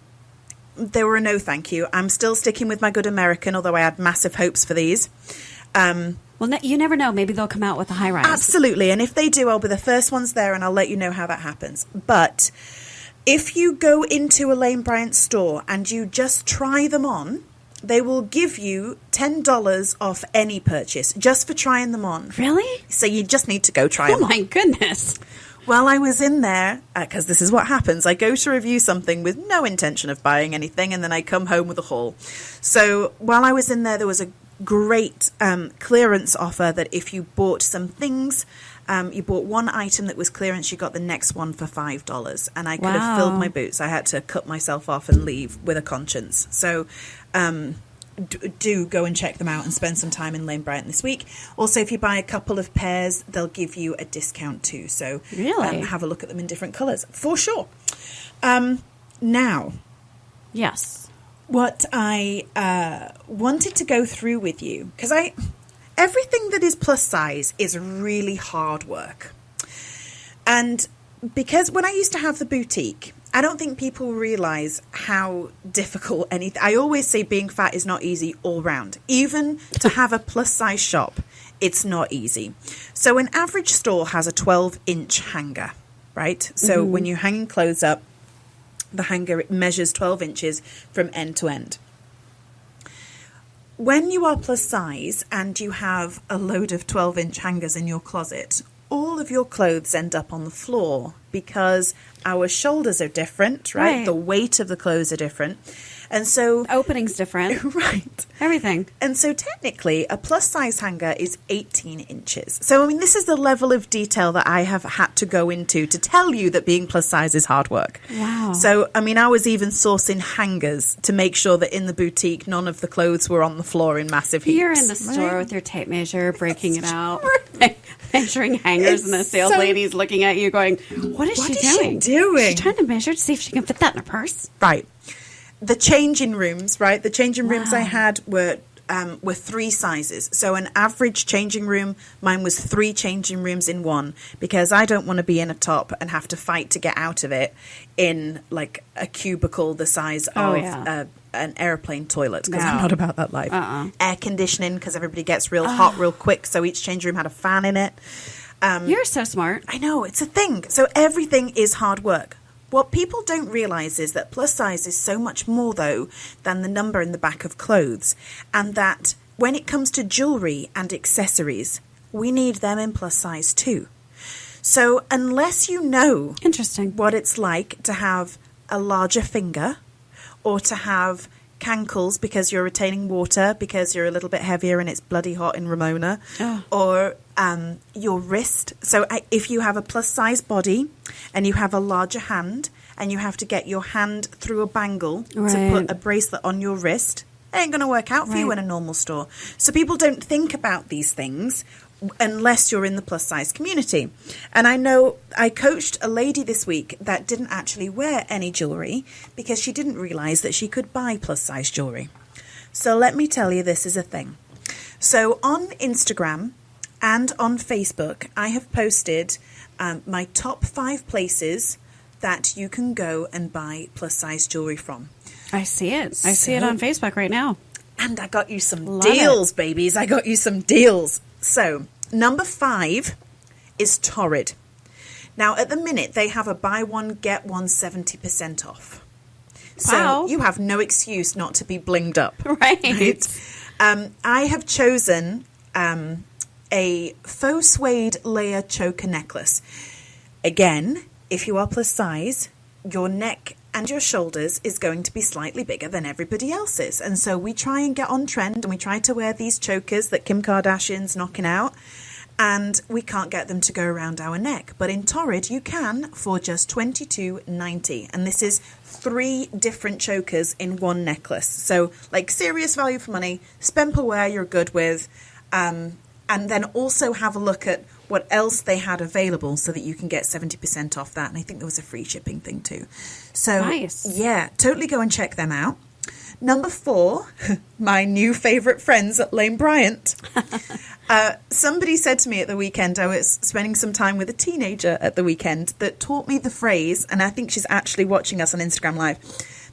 they were a no thank you. I'm still sticking with my Good American, although I had massive hopes for these. Well, you never know. Maybe they'll come out with a high rise. Absolutely. And if they do, I'll be the first ones there and I'll let you know how that happens. But if you go into a Lane Bryant store and you just try them on, they will give you $10 off any purchase just for trying them on. Really? So you just need to go try them Oh, on. my goodness. While I was in there, because this is what happens, I go to review something with no intention of buying anything, and then I come home with a haul. So while I was in there was a great clearance offer that if you bought some things, you bought one item that was clearance, you got the next one for $5. And I could have filled my boots. I had to cut myself off and leave with a conscience. So do go and check them out and spend some time in Lane Bryant this week. Also, if you buy a couple of pairs, they'll give you a discount too. So really, have a look at them in different colours for sure. Now, yes, what I wanted to go through with you, because everything that is plus size is really hard work. And because when I used to have the boutique, I don't think people realise how difficult anything... I always say being fat is not easy all round. Even to have a plus size shop, it's not easy. So an average store has a 12-inch hanger, right? So when you're hanging clothes up, the hanger measures 12 inches from end to end. When you are plus size and you have a load of 12-inch hangers in your closet, all of your clothes end up on the floor because our shoulders are different, right? The weight of the clothes are different. And so... opening's different. Right. Everything. And so technically, a plus-size hanger is 18 inches. So, I mean, this is the level of detail that I have had to go into to tell you that being plus-size is hard work. Wow. So, I mean, I was even sourcing hangers to make sure that in the boutique, none of the clothes were on the floor in massive heaps. You're in the store with your tape measure, breaking it out, measuring hangers, and the sales lady's looking at you going, what is she doing? She's trying to measure to see if she can fit that in her purse. Right. The changing rooms, right? The changing rooms I had were 3 sizes. So an average changing room, mine was 3 changing rooms in one, because I don't want to be in a top and have to fight to get out of it in like a cubicle the size of an airplane toilet, because I'm not about that life. Air conditioning, because everybody gets real hot real quick, so each changing room had a fan in it. You're so smart. I know, it's a thing. So everything is hard work. What people don't realise is that plus size is so much more, though, than the number in the back of clothes. And that when it comes to jewellery and accessories, we need them in plus size too. So unless you know what it's like to have a larger finger, or to have cankles because you're retaining water because you're a little bit heavier and it's bloody hot in Ramona, or your wrist. So if you have a plus size body and you have a larger hand and you have to get your hand through a bangle to put a bracelet on your wrist, it ain't going to work out for you in a normal store. So people don't think about these things unless you're in the plus size community. And I know I coached a lady this week that didn't actually wear any jewellery because she didn't realise that she could buy plus size jewellery. So let me tell you, this is a thing. So on Instagram and on Facebook, I have posted my top 5 places that you can go and buy plus size jewellery from. I see it. I see it on Facebook right now. And I got you some deals, babies. I got you some deals. So, number 5 is Torrid. Now, at the minute, they have a buy one, get one 70% off. So, you have no excuse not to be blinged up. Right? I have chosen a faux suede layer choker necklace. Again, if you are plus size, your neck and your shoulders is going to be slightly bigger than everybody else's. And so we try and get on trend, and we try to wear these chokers that Kim Kardashian's knocking out, and we can't get them to go around our neck. But in Torrid, you can for just $22.90. And this is 3 different chokers in one necklace. So, like, serious value for money. Spend per wear you're good with. And then also have a look at what else they had available so that you can get 70% off that. And I think there was a free shipping thing too. So, yeah, totally go and check them out. Number 4, my new favourite friends at Lane Bryant. Somebody said to me at the weekend, I was spending some time with a teenager at the weekend that taught me the phrase, and I think she's actually watching us on Instagram Live,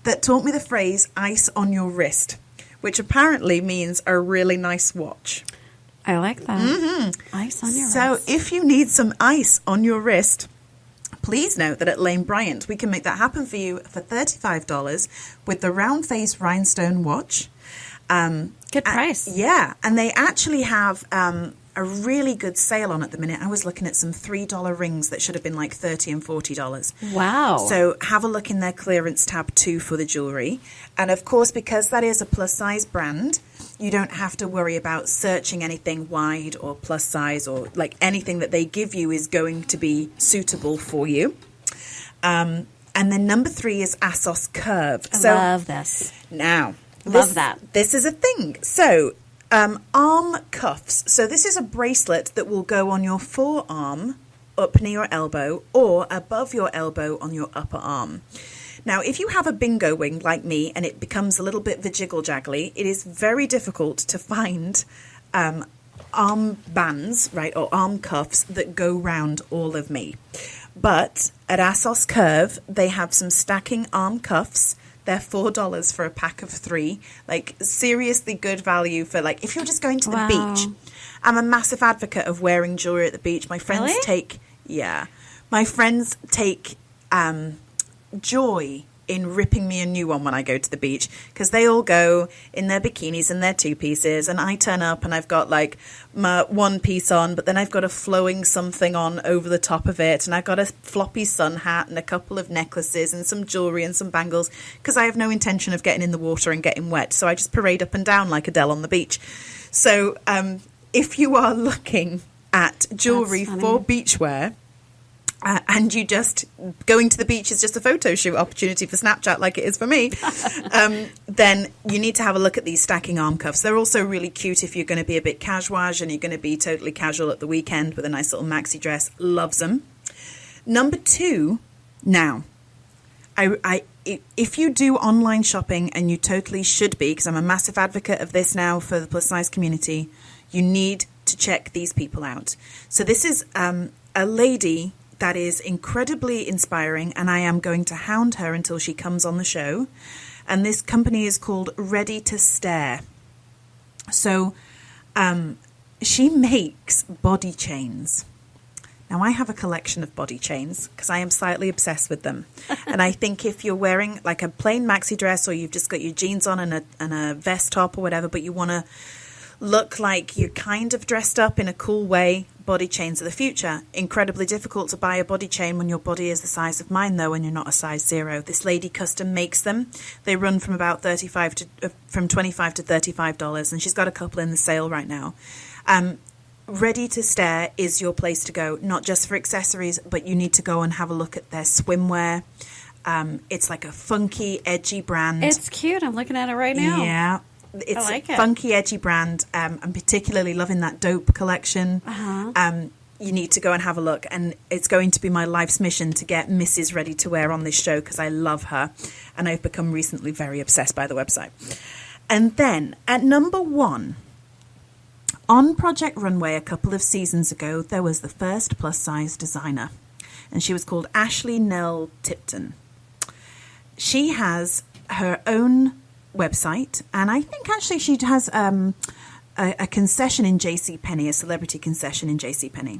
that taught me the phrase ice on your wrist, which apparently means a really nice watch. I like that. Ice on your wrist. So if you need some ice on your wrist, please note that at Lane Bryant, we can make that happen for you for $35 with the round face rhinestone watch. Good price. Yeah. And they actually have a really good sale on at the minute. I was looking at some $3 rings that should have been like $30 and $40. Wow. So have a look in their clearance tab too for the jewellery. And of course, because that is a plus size brand, you don't have to worry about searching anything wide or plus size, or like anything that they give you is going to be suitable for you. And then number 3 is ASOS Curve. I love this. Now, Love that. This is a thing. So, arm cuffs. So this is a bracelet that will go on your forearm up near your elbow or above your elbow on your upper arm. Now, if you have a bingo wing like me and it becomes a little bit vajiggle-jaggly, it is very difficult to find arm bands, right, or arm cuffs that go round all of me. But at ASOS Curve, they have some stacking arm cuffs. They're $4 for a pack of 3. Like, seriously good value for, like, if you're just going to the beach. I'm a massive advocate of wearing jewelry at the beach. My friends take joy in ripping me a new one when I go to the beach, because they all go in their bikinis and their 2-pieces, and I turn up and I've got like my 1-piece on, but then I've got a flowing something on over the top of it, and I've got a floppy sun hat and a couple of necklaces and some jewelry and some bangles, because I have no intention of getting in the water and getting wet, so I just parade up and down like Adele on the beach. So if you are looking at jewelry for beachwear, and you just going to the beach is just a photo shoot opportunity for Snapchat like it is for me, then you need to have a look at these stacking arm cuffs. They're also really cute if you're going to be a bit casual and you're going to be totally casual at the weekend with a nice little maxi dress. Loves them. Number 2, now, if you do online shopping, and you totally should be, because I'm a massive advocate of this now for the plus size community, you need to check these people out. So this is a lady that is incredibly inspiring, and I am going to hound her until she comes on the show. And this company is called Ready to Stare. So she makes body chains. Now, I have a collection of body chains because I am slightly obsessed with them. And I think if you're wearing like a plain maxi dress, or you've just got your jeans on and a vest top or whatever, but you want to look like you're kind of dressed up in a cool way, body chains are the future. Incredibly difficult to buy a body chain when your body is the size of mine, though, and you're not a size 0. This lady custom makes them. They run from about $25 to $35, and she's got a couple in the sale right now. Ready to Stare is your place to go, not just for accessories, but you need to go and have a look at their swimwear. It's like a funky, edgy brand. It's cute. I'm looking at it right now. Yeah. It's like a funky, edgy brand. I'm particularly loving that Dope collection. You need to go and have a look. And it's going to be my life's mission to get Mrs. Ready to Wear on this show, because I love her. And I've become recently very obsessed by the website. And then at number 1, on Project Runway a couple of seasons ago, there was the first plus-size designer. And she was called Ashley Nell Tipton. She has her own website, and I think actually she has a concession in JCPenney, a celebrity concession in JCPenney.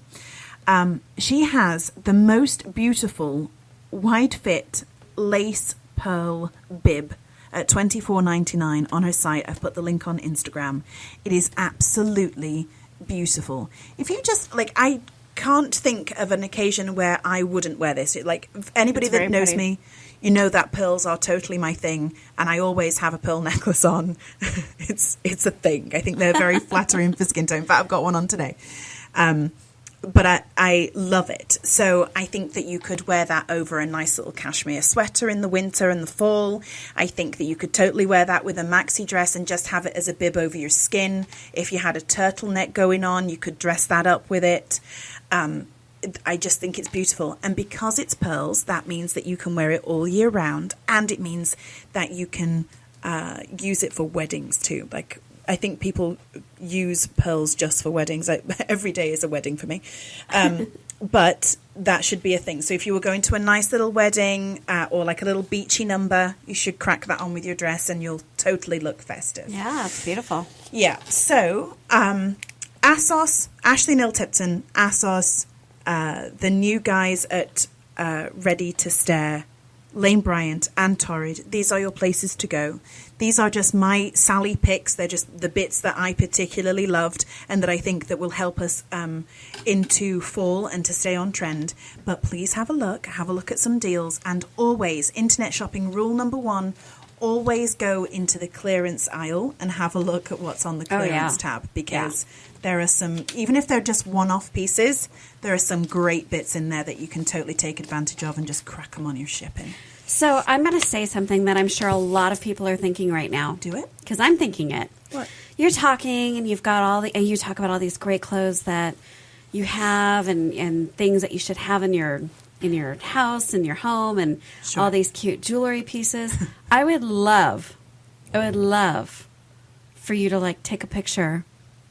She has the most beautiful wide fit lace pearl bib at $24.99 on her site. I've put the link on Instagram. It is absolutely beautiful. If you just like, I can't think of an occasion where I wouldn't wear this. Like, anybody that knows me, you know that pearls are totally my thing, and I always have a pearl necklace on. It's a thing. I think they're very flattering for skin tone. In fact, I've got one on today. But I love it. So I think that you could wear that over a nice little cashmere sweater in the winter and the fall. I think that you could totally wear that with a maxi dress and just have it as a bib over your skin. If you had a turtleneck going on, you could dress that up with it. I just think it's beautiful. And because it's pearls, that means that you can wear it all year round. And it means that you can use it for weddings too. Like, I think people use pearls just for weddings. Every day is a wedding for me. But that should be a thing. So if you were going to a nice little wedding or like a little beachy number, you should crack that on with your dress and you'll totally look festive. Yeah, it's beautiful. Yeah. So ASOS, Ashley Nell Tipton, ASOS, the new guys at Ready to Stare, Lane Bryant and Torrid, these are your places to go. These are just my Sally picks. They're just the bits that I particularly loved and that I think that will help us into fall and to stay on trend. But please have a look at some deals, and always, internet shopping rule number 1, always go into the clearance aisle and have a look at what's on the clearance tab, because there are some, even if they're just one-off pieces, there are some great bits in there that you can totally take advantage of and just crack them on your shipping. So I'm going to say something that I'm sure a lot of people are thinking right now. Do it. Because I'm thinking it. What? You're talking and and you talk about all these great clothes that you have and things that you should have in your house, in your home, and all these cute jewelry pieces. I would love for you to like take a picture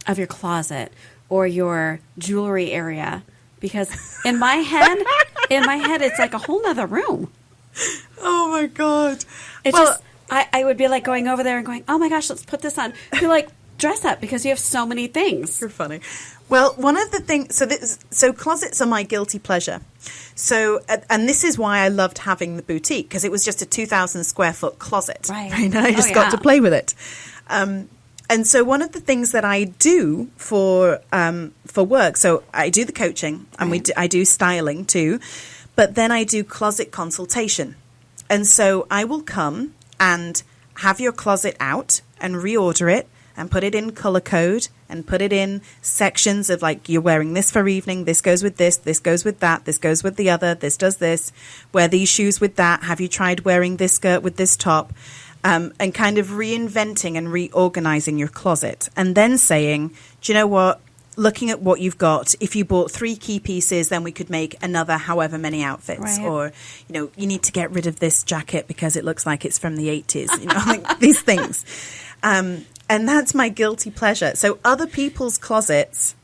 of your closet or your jewelry area, because in my head it's like a whole nother room. Oh my God. I would be like going over there and going, oh my gosh, let's put this on. You like dress up because you have so many things. You're funny. Well, one of the things, so closets are my guilty pleasure. So, and this is why I loved having the boutique, because it was just a 2,000 square foot closet. Right. And I just got to play with it. And so one of the things that I do for work, so I do the coaching and I do styling too, but then I do closet consultation. And so I will come and have your closet out and reorder it and put it in color code and put it in sections of like, you're wearing this for evening, this goes with this goes with that, this goes with the other, this does this, wear these shoes with that, have you tried wearing this skirt with this top? And kind of reinventing and reorganizing your closet. And then saying, do you know what? Looking at what you've got, if you bought 3 key pieces, then we could make another however many outfits. Right. Or, you need to get rid of this jacket because it looks like it's from the 80s. Like these things. And that's my guilty pleasure. So other people's closets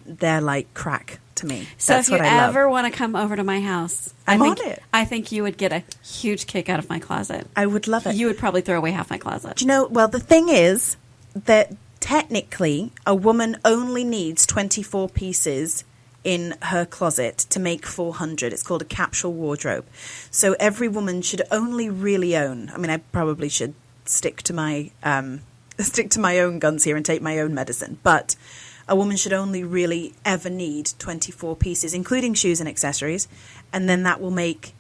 they're like crack to me. So that's if you what I ever love. want to come over to my house, I think you would get a huge kick out of my closet. I would love it. You would probably throw away half my closet. Do you know, well, the thing is that technically a woman only needs 24 pieces in her closet to make 400. It's called a capsule wardrobe. So every woman should only really own, I mean, I probably should stick to my own guns here and take my own medicine, but a woman should only really ever need 24 pieces, including shoes and accessories, and then that will make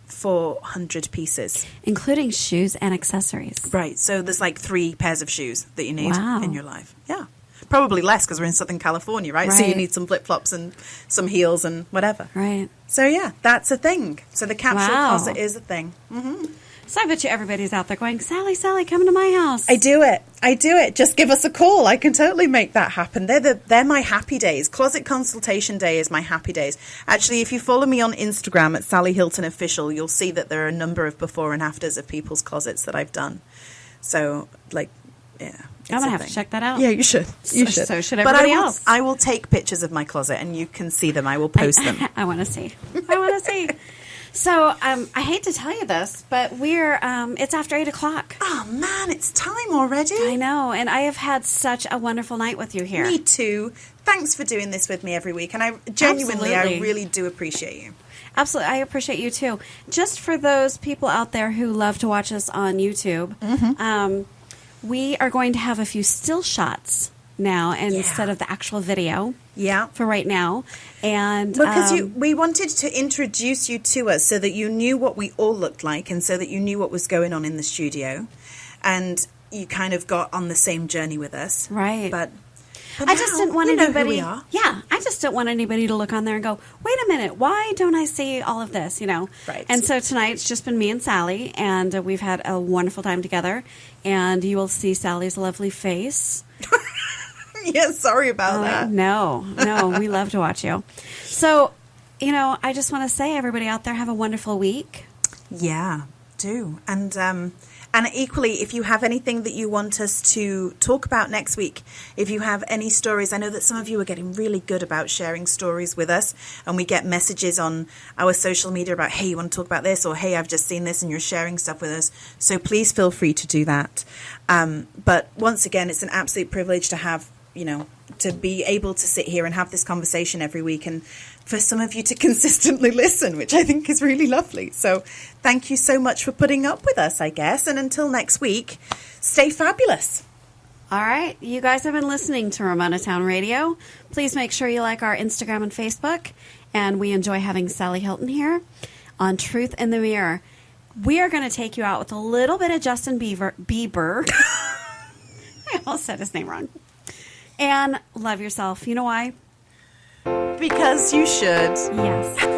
400 pieces. Including shoes and accessories. Right, so there's like 3 pairs of shoes that you need Wow. in your life. Yeah, probably less because we're in Southern California, right? So you need some flip-flops and some heels and whatever. Right. So yeah, that's a thing. So the capsule Wow. closet is a thing. Mm-hmm. So I bet you everybody's out there going, Sally, come to my house. I do it. Just give us a call. I can totally make that happen. They're my happy days. Closet consultation day is my happy days. Actually, if you follow me on Instagram at Sally Hilton Official, you'll see that there are a number of before and afters of people's closets that I've done. So, like, yeah. I'm going to have to check that out. Yeah, you should. So should everybody else. I will take pictures of my closet and you can see them. I will post them. I want to see. So, I hate to tell you this, but it's after 8 o'clock. Oh, man, it's time already. I know, and I have had such a wonderful night with you here. Me too. Thanks for doing this with me every week, and I genuinely, Absolutely. I really do appreciate you. Absolutely. I appreciate you, too. Just for those people out there who love to watch us on YouTube, we are going to have a few still shots now instead of the actual video. Yeah. For right now. And because we wanted to introduce you to us so that you knew what we all looked like and so that you knew what was going on in the studio. And you kind of got on the same journey with us. Right. But I just didn't want anybody. Who we are. Yeah, I just don't want anybody to look on there and go, "Wait a minute, why don't I see all of this?" Right. And so tonight it's just been me and Sally, and we've had a wonderful time together. And you will see Sally's lovely face. Yeah, sorry about that. No, we love to watch you. So, I just want to say, everybody out there, have a wonderful week. Yeah, do. And equally, if you have anything that you want us to talk about next week, if you have any stories, I know that some of you are getting really good about sharing stories with us, and we get messages on our social media about, hey, you want to talk about this, or hey, I've just seen this, and you're sharing stuff with us. So please feel free to do that. But once again, it's an absolute privilege to have, to be able to sit here and have this conversation every week, and for some of you to consistently listen, which I think is really lovely. So thank you so much for putting up with us, I guess. And until next week, stay fabulous. All right. You guys have been listening to Ramona Town Radio. Please make sure you like our Instagram and Facebook. And we enjoy having Sally Hilton here on Truth in the Mirror. We are going to take you out with a little bit of Justin Bieber. I almost said his name wrong. And love yourself. You know why? Because you should. Yes.